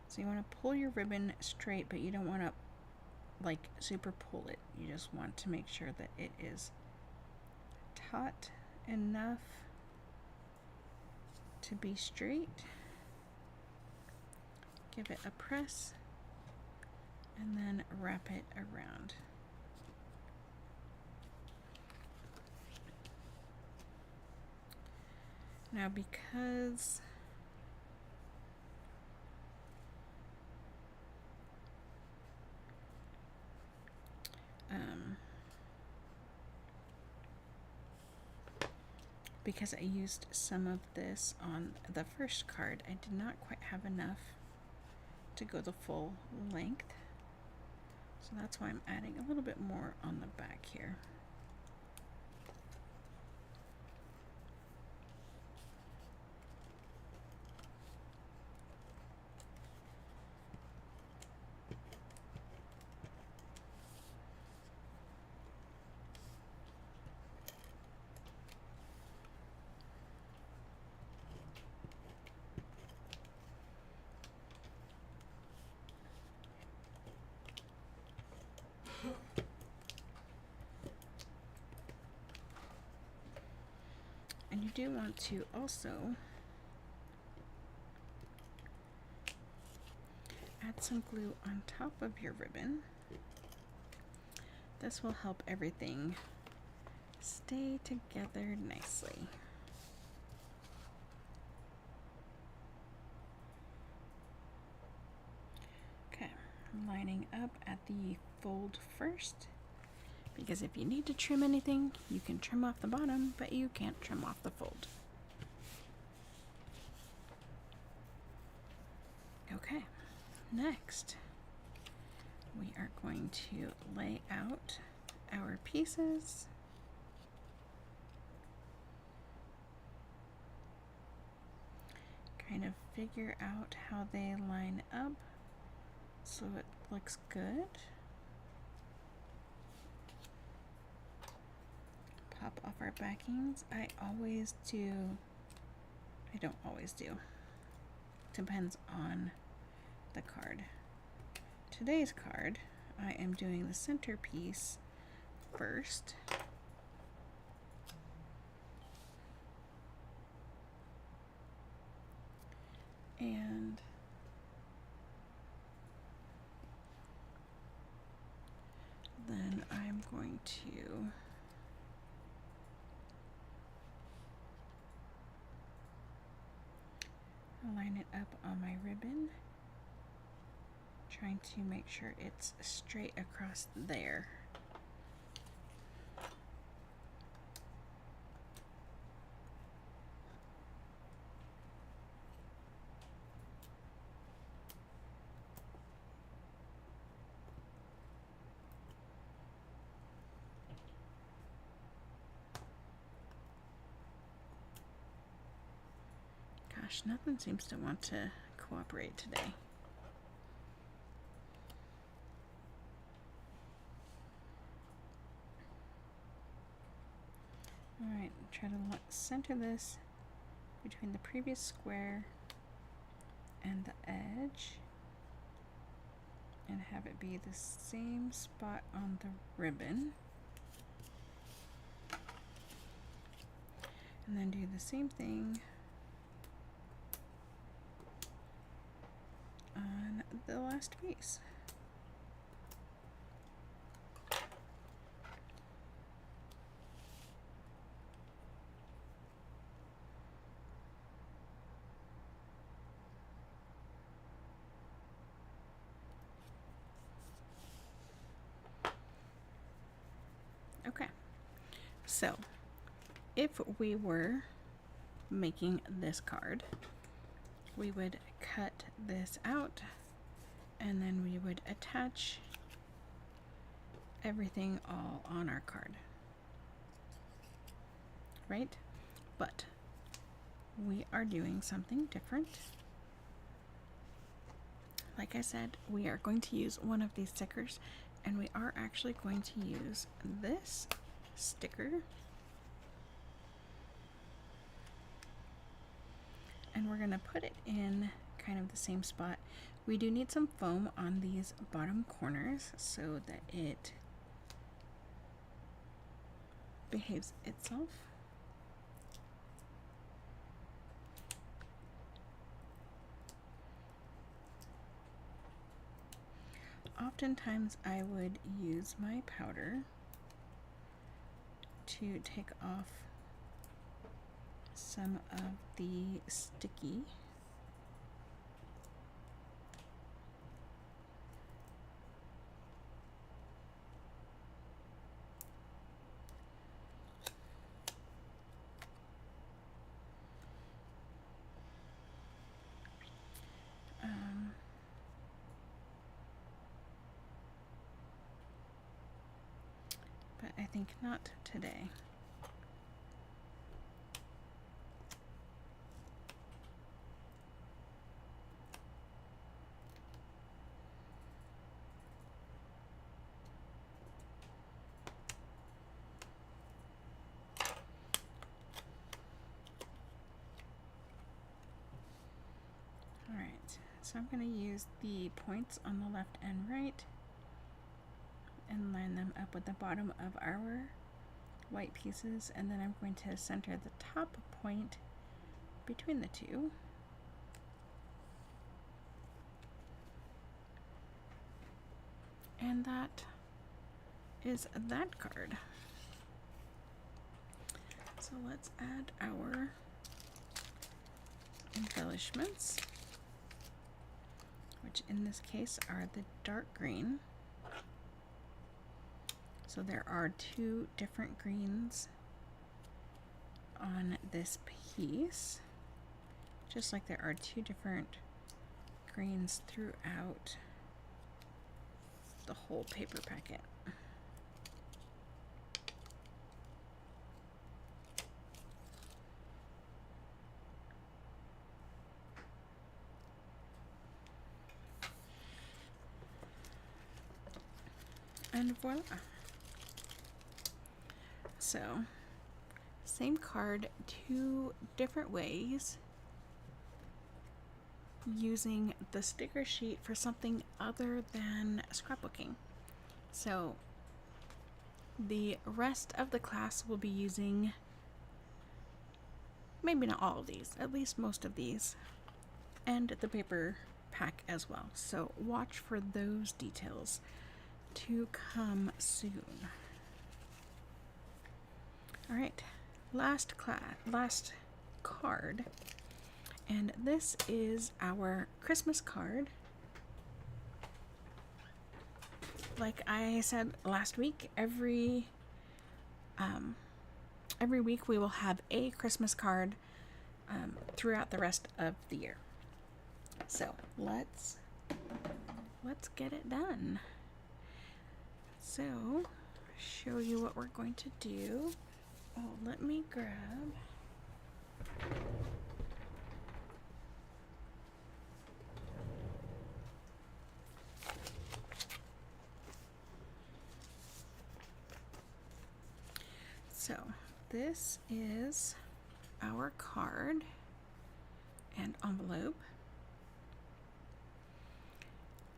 So you want to pull your ribbon straight, but you don't want to like super pull it. You just want to make sure that it is taut enough to be straight. Give it a press and then wrap it around. Now because I used some of this on the first card, I did not quite have enough to go the full length. So that's why I'm adding a little bit more on the back here. And you do want to also add some glue on top of your ribbon. This will help everything stay together nicely. Okay, I'm lining up at the fold first, because if you need to trim anything, you can trim off the bottom, but you can't trim off the fold. Okay, next we are going to lay out our pieces. Kind of figure out how they line up so it looks good. Pop off our backings. I don't always do. Depends on the card. Today's card, I am doing the centerpiece first. And then I'm going to line it up on my ribbon, trying to make sure it's straight across there. Gosh, nothing seems to want to cooperate today. Alright, try to center this between the previous square and the edge, and have it be the same spot on the ribbon. And then do the same thing on the last piece. Okay, so if we were making this card, we would cut this out and then we would attach everything all on our card, right? But we are doing something different. Like I said, we are going to use one of these stickers, and we are actually going to use this sticker, and we're going to put it in kind of the same spot. We do need some foam on these bottom corners so that it behaves itself. Oftentimes I would use my powder to take off some of the sticky. But I think not today. Alright, so I'm going to use the points on the left and right and line them up with the bottom of our white pieces, and then I'm going to center the top point between the two. And that is that card. So let's add our embellishments, which in this case are the dark green. So there are two different greens on this piece, just like there are two different greens throughout the whole paper packet. And voila. So, same card, two different ways, using the sticker sheet for something other than scrapbooking. So, the rest of the class will be using, maybe not all of these, at least most of these, and the paper pack as well. So, watch for those details to come soon. All right, last card, and this is our Christmas card. Like I said last week, every week we will have a Christmas card throughout the rest of the year. So let's get it done. So, show you what we're going to do. Oh, let me grab. So, this is our card and envelope.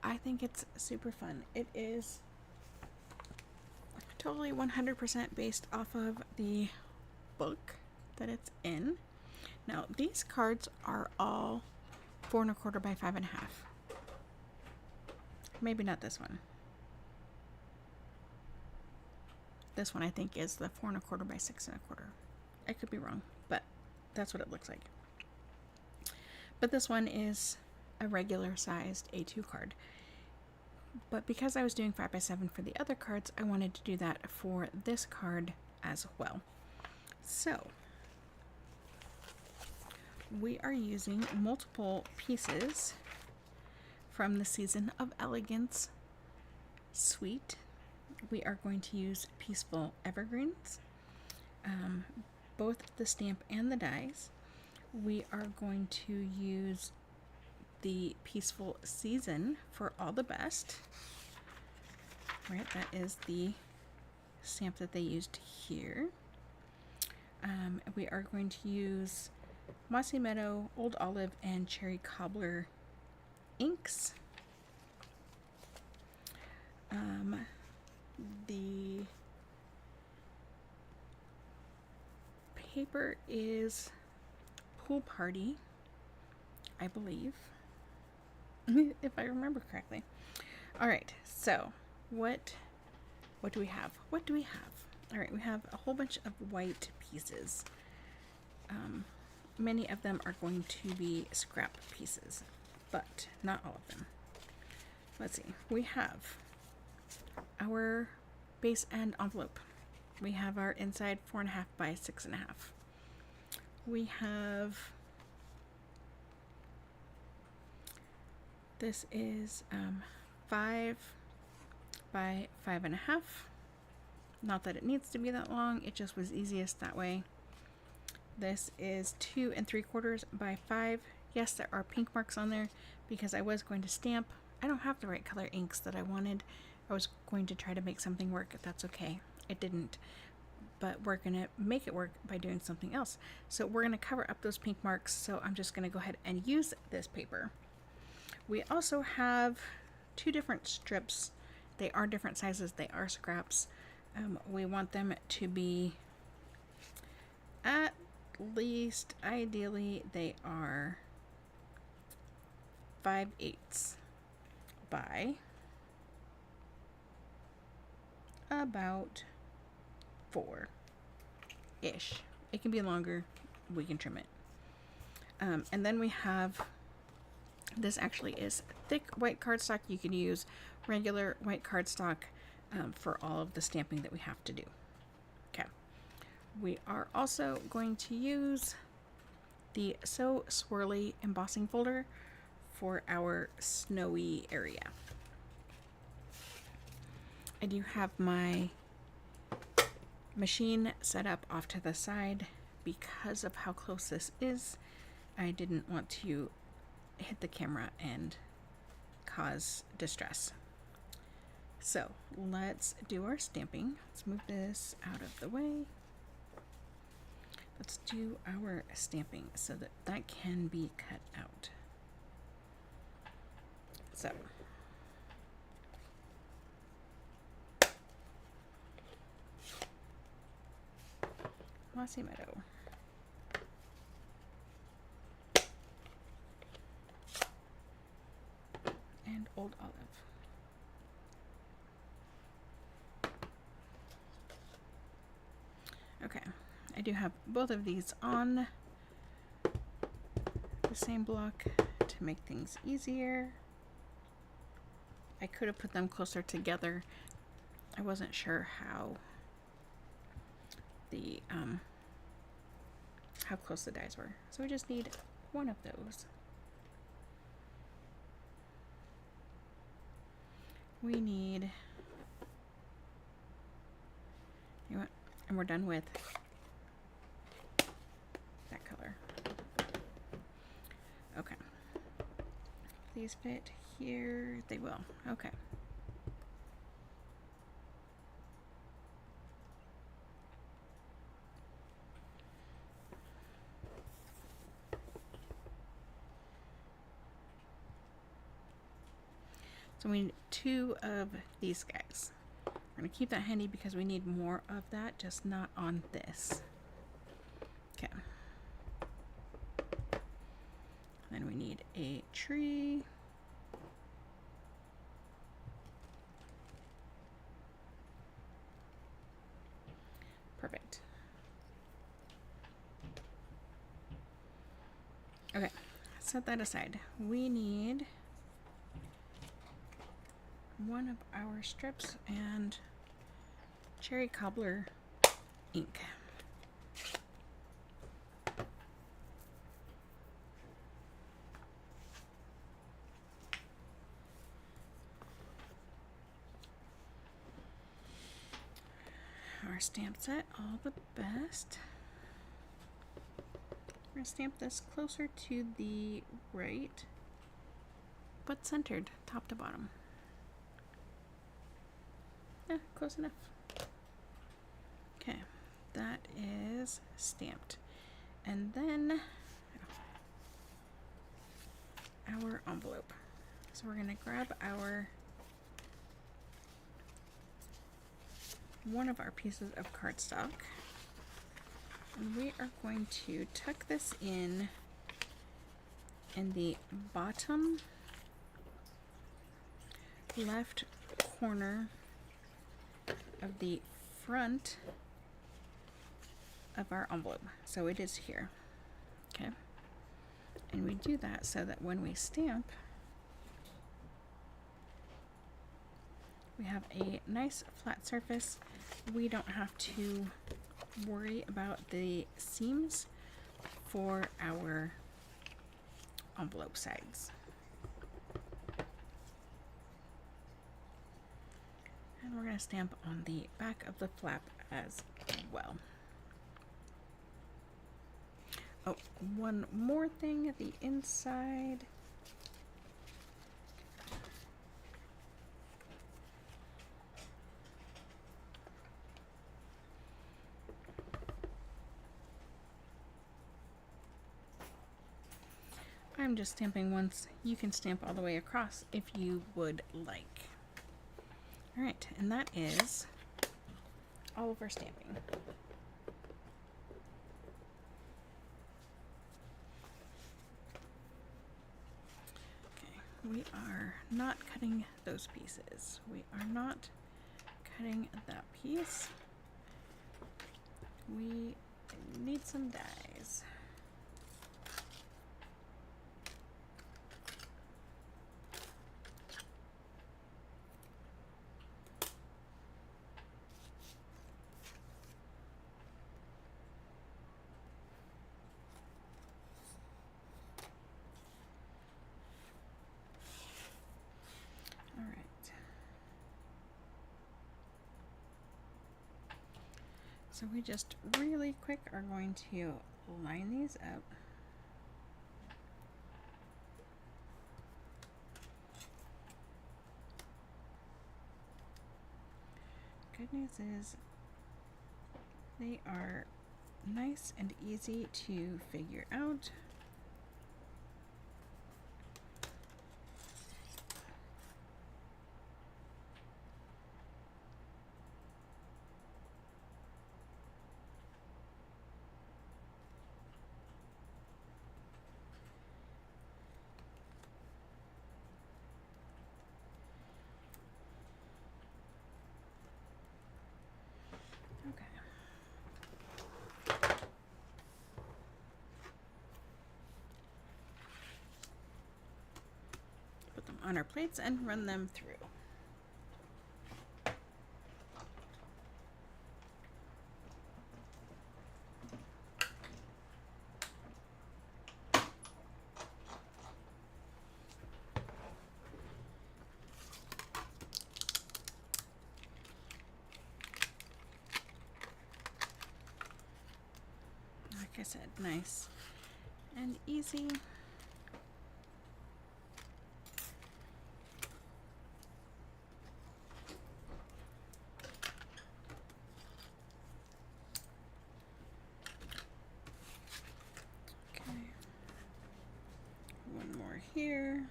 I think it's super fun. It is totally 100% based off of the book that it's in. Now, these cards are all 4 1/4 by 5 1/2. Maybe not this one. This one I think is the 4 1/4 by 6 1/4. I could be wrong, but that's what it looks like. But this one is a regular sized A2 card. But because I was doing 5 by 7 for the other cards, I wanted to do that for this card as well. So, we are using multiple pieces from the Season of Elegance suite. We are going to use Peaceful Evergreens, both the stamp and the dies. We are going to use the Peaceful Season for All the Best. Right, that is the stamp that they used here. We are going to use Mossy Meadow, Old Olive, and Cherry Cobbler inks. The paper is Pool Party, I believe, if I remember correctly. All right, so what do we have? What do we have? All right, we have a whole bunch of white pieces. Many of them are going to be scrap pieces, but not all of them. Let's see. We have our base and envelope. We have our inside 4 1/2 by 6 1/2. We have, this is 5 by 5 1/2. Not that it needs to be that long, it just was easiest that way. This is 2 3/4 by 5. Yes, there are pink marks on there because I was going to stamp. I don't have the right color inks that I wanted. I was going to try to make something work. That's okay. It didn't. But we're going to make it work by doing something else. So we're going to cover up those pink marks. So I'm just going to go ahead and use this paper. We also have 2 different strips They are different sizes. They are scraps. We want them to be at least, ideally, they are 5/8 by about 4-ish. It can be longer. We can trim it. And then we have, this actually is thick white cardstock. You can use regular white cardstock for all of the stamping that we have to do. Okay. We are also going to use the So Swirly embossing folder for our snowy area. I do have my machine set up off to the side because of how close this is. I didn't want to hit the camera and cause distress. So let's do our stamping. Let's move this out of the way. Let's do our stamping so that that can be cut out. So Mossy Meadow. And Old Olive. Okay, I do have both of these on the same block to make things easier. I could have put them closer together. I wasn't sure how close the dies were. So we just need one of those. We need, you know what, and we're done with that color. Okay. These fit here. They will. Okay. So we need 2 of these guys. We're going to keep that handy because we need more of that, just not on this. Okay. Then we need a tree. Perfect. Okay, set that aside. We need one of our strips and Cherry Cobbler ink. Our stamp set, all the best. We're gonna stamp this closer to the right, but centered, top to bottom. Yeah, close enough. Okay, that is stamped. And then our envelope. So we're gonna grab one of our pieces of cardstock, and we are going to tuck this in the bottom left corner of the front of our envelope. So it is here. Okay. And we do that so that when we stamp, we have a nice flat surface. We don't have to worry about the seams for our envelope sides. And we're going to stamp on the back of the flap as well. Oh, one more thing at the inside. I'm just stamping once. You can stamp all the way across if you would like. All right, and that is all of our stamping. Okay, we are not cutting those pieces. We are not cutting that piece. We need some dies. All right. So we just really quick are going to line these up. Good news is they are nice and easy to figure out. Okay. Put them on our plates and run them through. Like I said, nice and easy. Okay. One more here.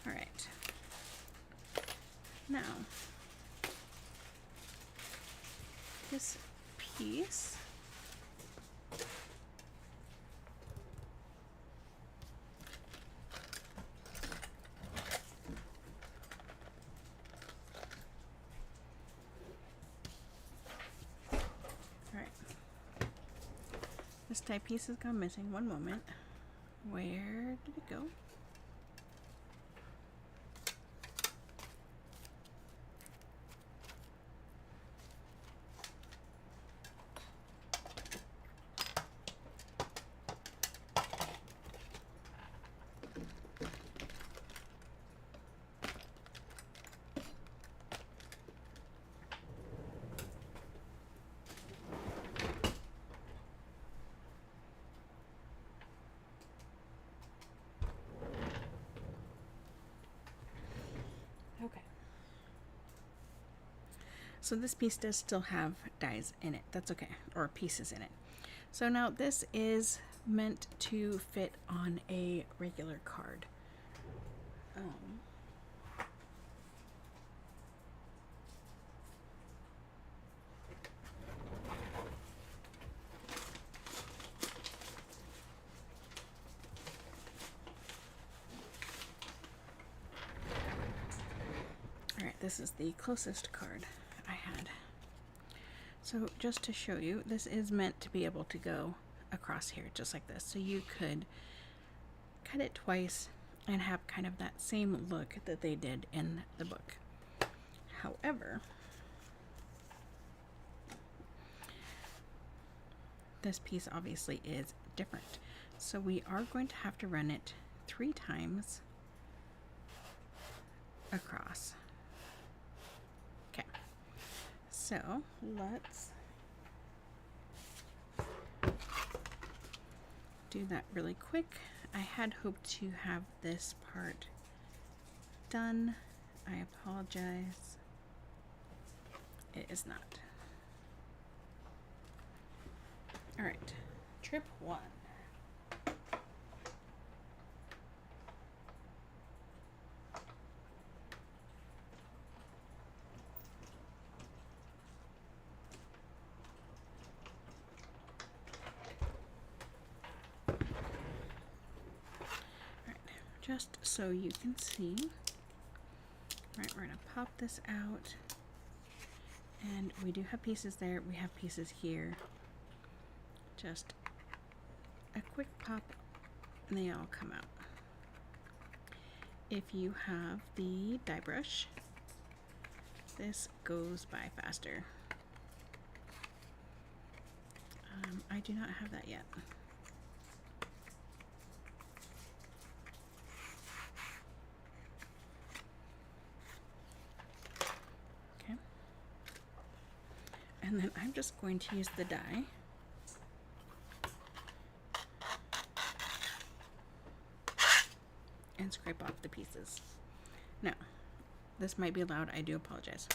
All right. Now, this piece this type piece has gone missing. One moment. Where did it go? Okay. So this piece does still have dies in it. That's okay. Or pieces in it. So now this is meant to fit on a regular card. Alright, this is the closest card I had. So just to show you, this is meant to be able to go across here just like this. So you could cut it twice and have kind of that same look that they did in the book. However, this piece obviously is different. So we are going to have to run it 3 times across. Okay. So let's do that really quick. I had hoped to have this part done. I apologize. It is not. All right, trip 1. Just so you can see, right, we're gonna pop this out, and we do have pieces there, we have pieces here. Just a quick pop and they all come out. If you have the die brush, this goes by faster. I do not have that yet. And then I'm just going to use the die and scrape off the pieces. Now, this might be loud, I do apologize.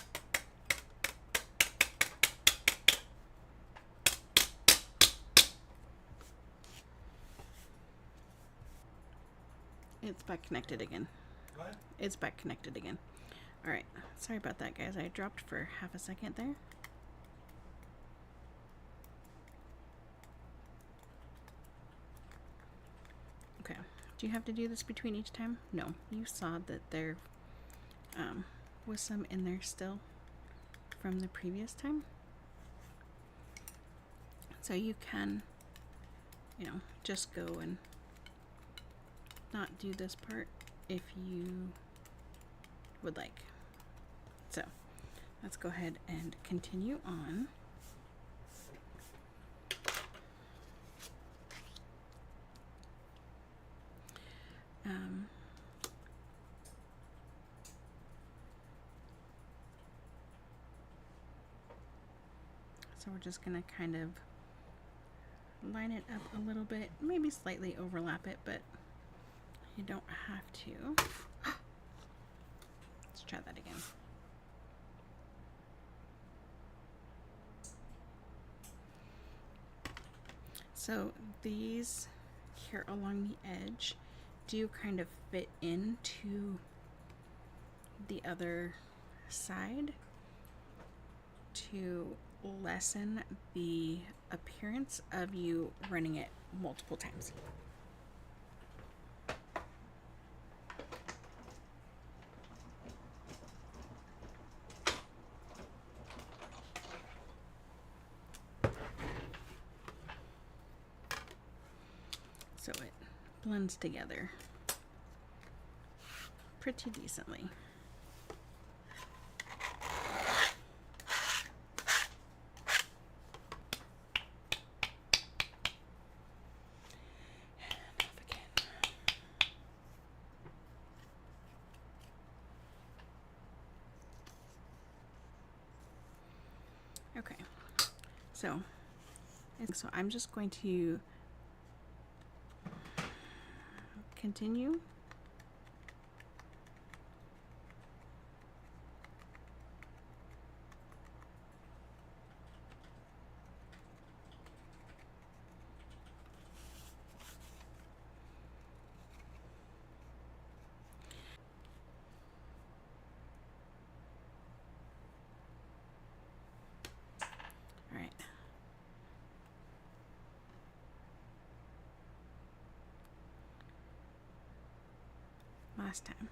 It's back connected again. What? It's back connected again. Alright, sorry about that, guys. I dropped for half a second there. Okay, do you have to do this between each time? No, you saw that there was some in there still from the previous time. So you can, you know, just go and not do this part if you would like. So let's go ahead and continue on. So we're just gonna kind of line it up a little bit, maybe slightly overlap it, but you don't have to. Let's try that again. So these here along the edge do kind of fit into the other side to lessen the appearance of you running it multiple times. So it blends together pretty decently. Okay, so I'm just going to continue. All right. Last time.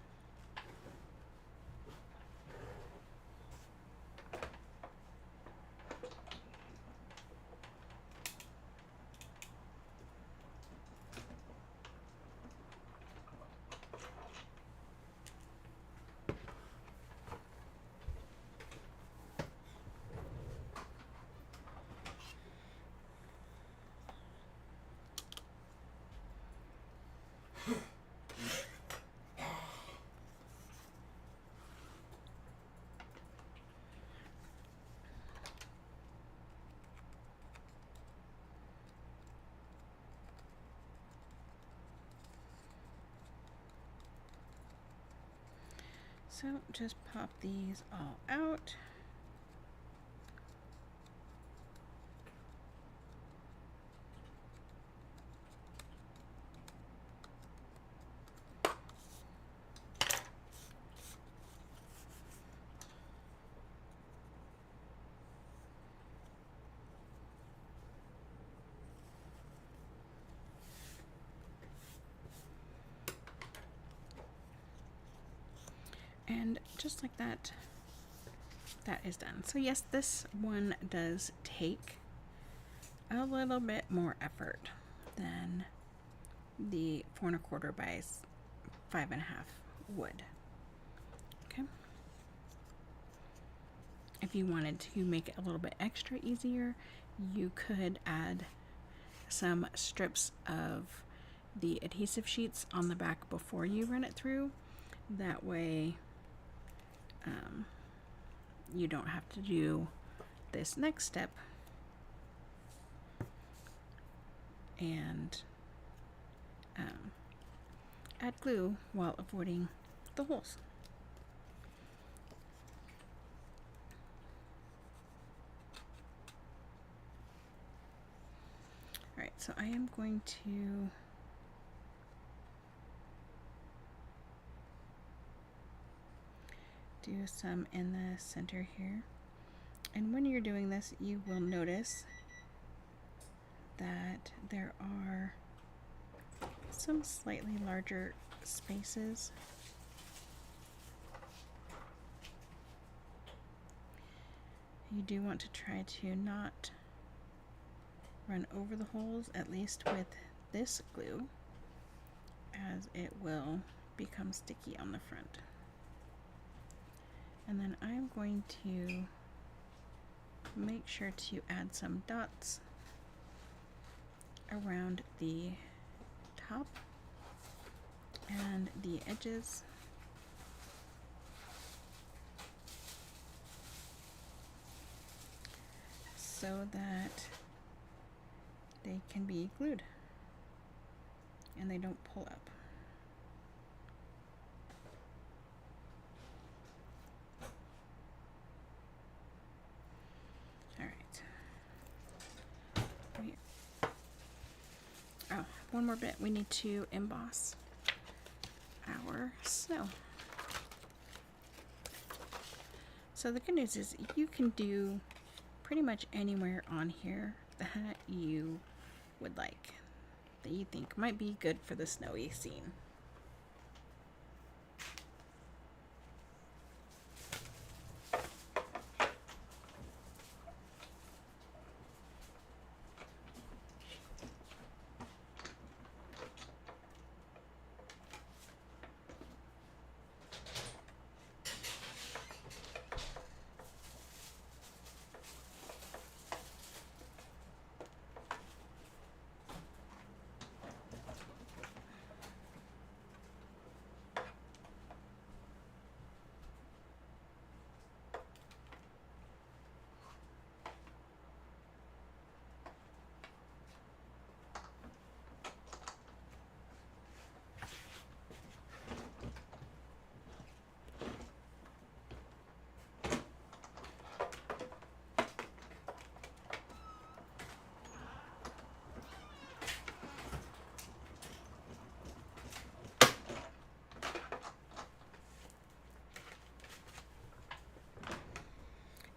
So just pop these all out. And just like that, that is done. So yes, this one does take a little bit more effort than the 4 1/4 by 5 1/2 would. Okay. If you wanted to make it a little bit extra easier, you could add some strips of the adhesive sheets on the back before you run it through. That way, you don't have to do this next step and add glue while avoiding the holes. Alright, so I am going to do some in the center here. And when you're doing this, you will notice that there are some slightly larger spaces. You do want to try to not run over the holes, at least with this glue, as it will become sticky on the front. And then I'm going to make sure to add some dots around the top and the edges. So that they can be glued and they don't pull up. Oh, one more bit. We need to emboss our snow. So the good news is you can do pretty much anywhere on here that you would like, that you think might be good for the snowy scene.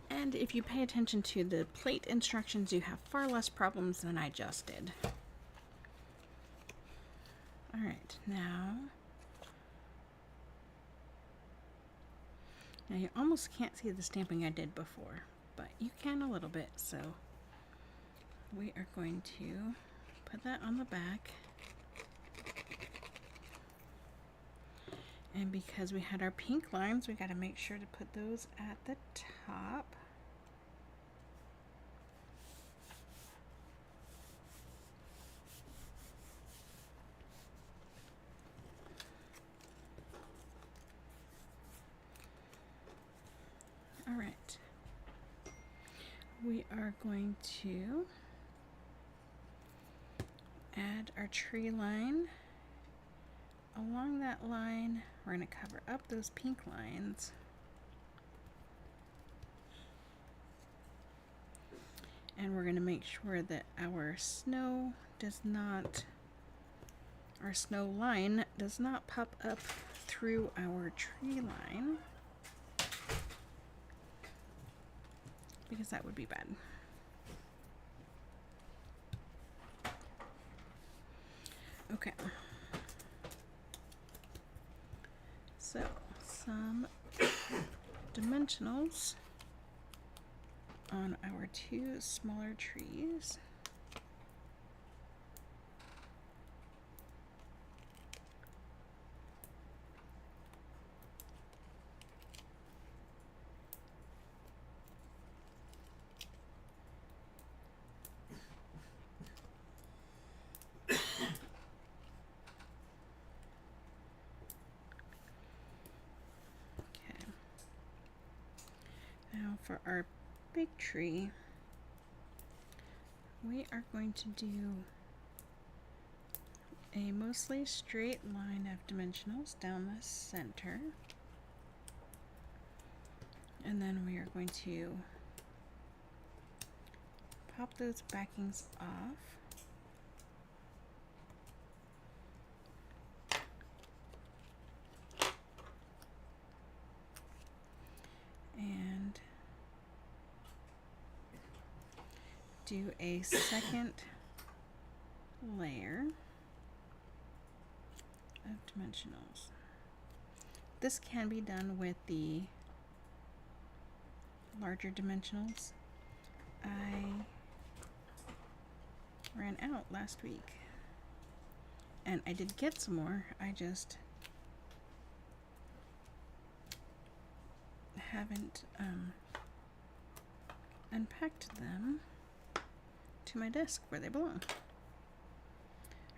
And if you pay attention to the plate instructions, you have far less problems than I just did. Alright, now you almost can't see the stamping I did before, but you can a little bit, so we are going to put that on the back. And because we had our pink lines, we got to make sure to put those at the top. All right. We are going to add our tree line along that line, we're going to cover up those pink lines. And we're going to make sure that our snow line does not pop up through our tree line, because that would be bad. Okay. So, some dimensionals on our two smaller trees. Now for our big tree, we are going to do a mostly straight line of dimensionals down the center. And then we are going to pop those backings off. And do a second layer of dimensionals. This can be done with the larger dimensionals. I ran out last week and I did get some more. I just haven't unpacked them to my desk where they belong.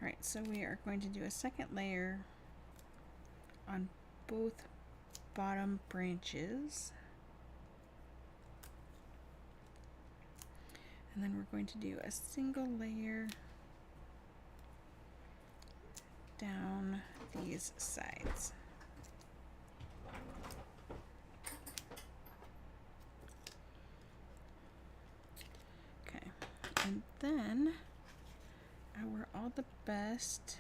Alright, so we are going to do a second layer on both bottom branches. And then we're going to do a single layer down these sides. Okay, and then our all the best,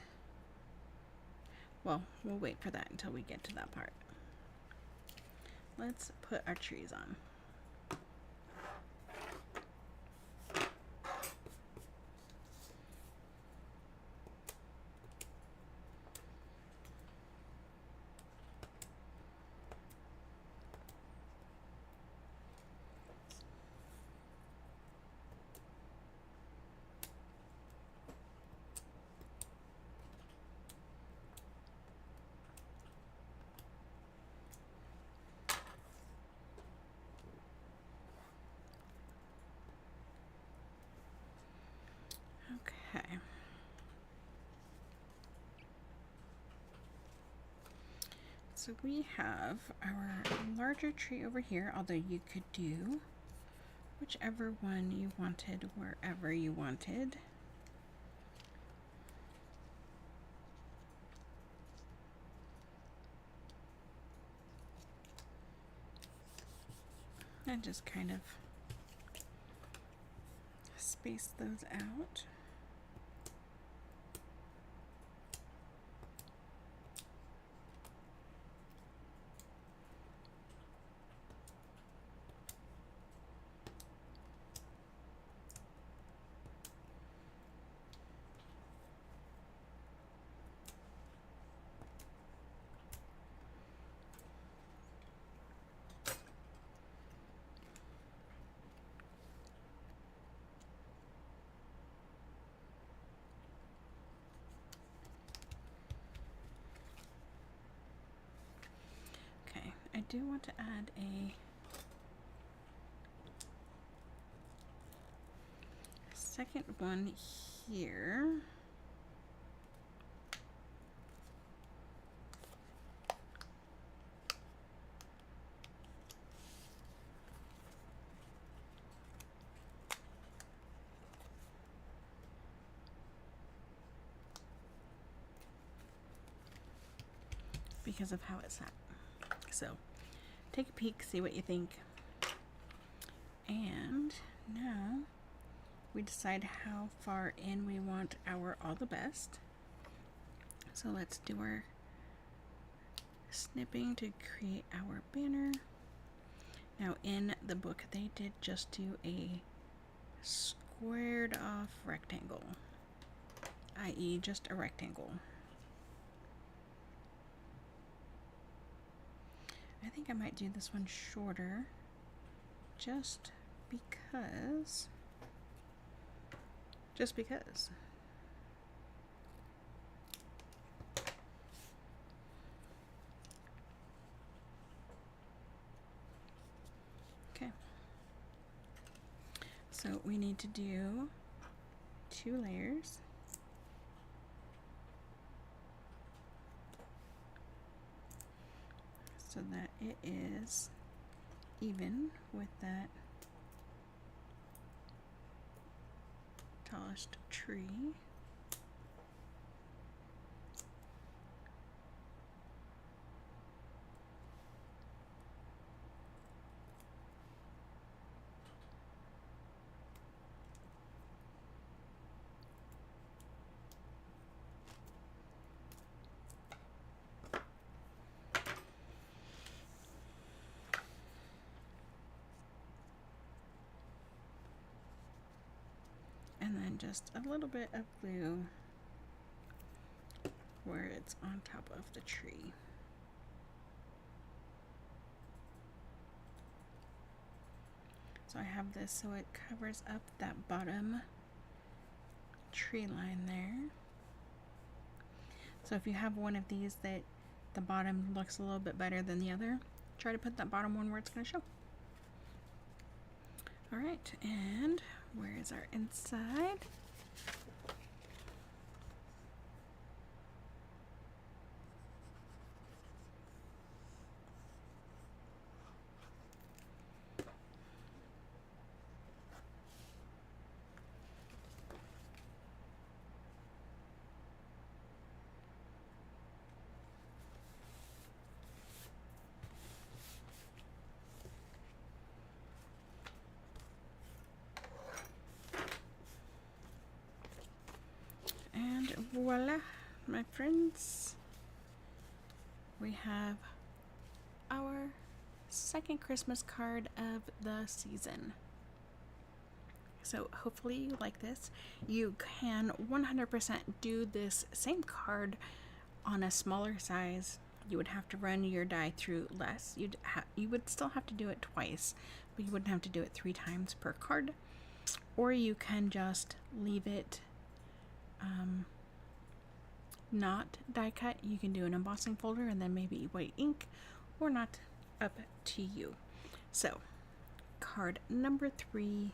well, we'll wait for that until we get to that part. Let's put our trees on. Okay. So we have our larger tree over here, although you could do whichever one you wanted, wherever you wanted. And just kind of space those out. I do want to add a second one here. because of how it's sat. So take a peek, see what you think. And now we decide how far in we want our all the best. So let's do our snipping to create our banner. Now in the book they did just do a squared off rectangle, i.e. just a rectangle. I think I might do this one shorter just because. Okay. So we need to do 2 layers. So that it is even with that tallest tree. And then just a little bit of blue where it's on top of the tree. So I have this so it covers up that bottom tree line there. So if you have one of these that the bottom looks a little bit better than the other, try to put that bottom one where it's going to show. Alright, and where is our inside? And voila, my friends, we have our second Christmas card of the season. So hopefully you like this. You can 100% do this same card on a smaller size. You would have to run your die through less. You would still have to do it twice, but you wouldn't have to do it 3 times per card. Or you can just leave it not die cut. You can do an embossing folder and then maybe white ink, or not, up to you. So card number 3.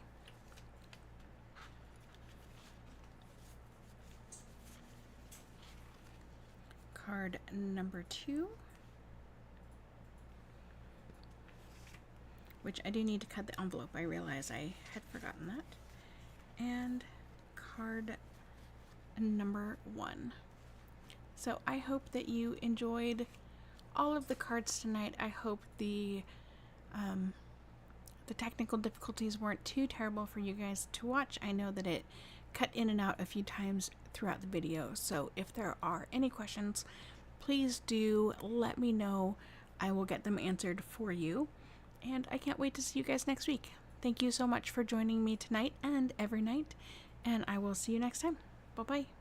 Card number 2, which I do need to cut the envelope. I realize I had forgotten that. And card number 1. So I hope that you enjoyed all of the cards tonight. I hope the technical difficulties weren't too terrible for you guys to watch. I know that it cut in and out a few times throughout the video, so if there are any questions, please do let me know. I will get them answered for you, and I can't wait to see you guys next week. Thank you so much for joining me tonight and every night, and I will see you next time. Bye bye.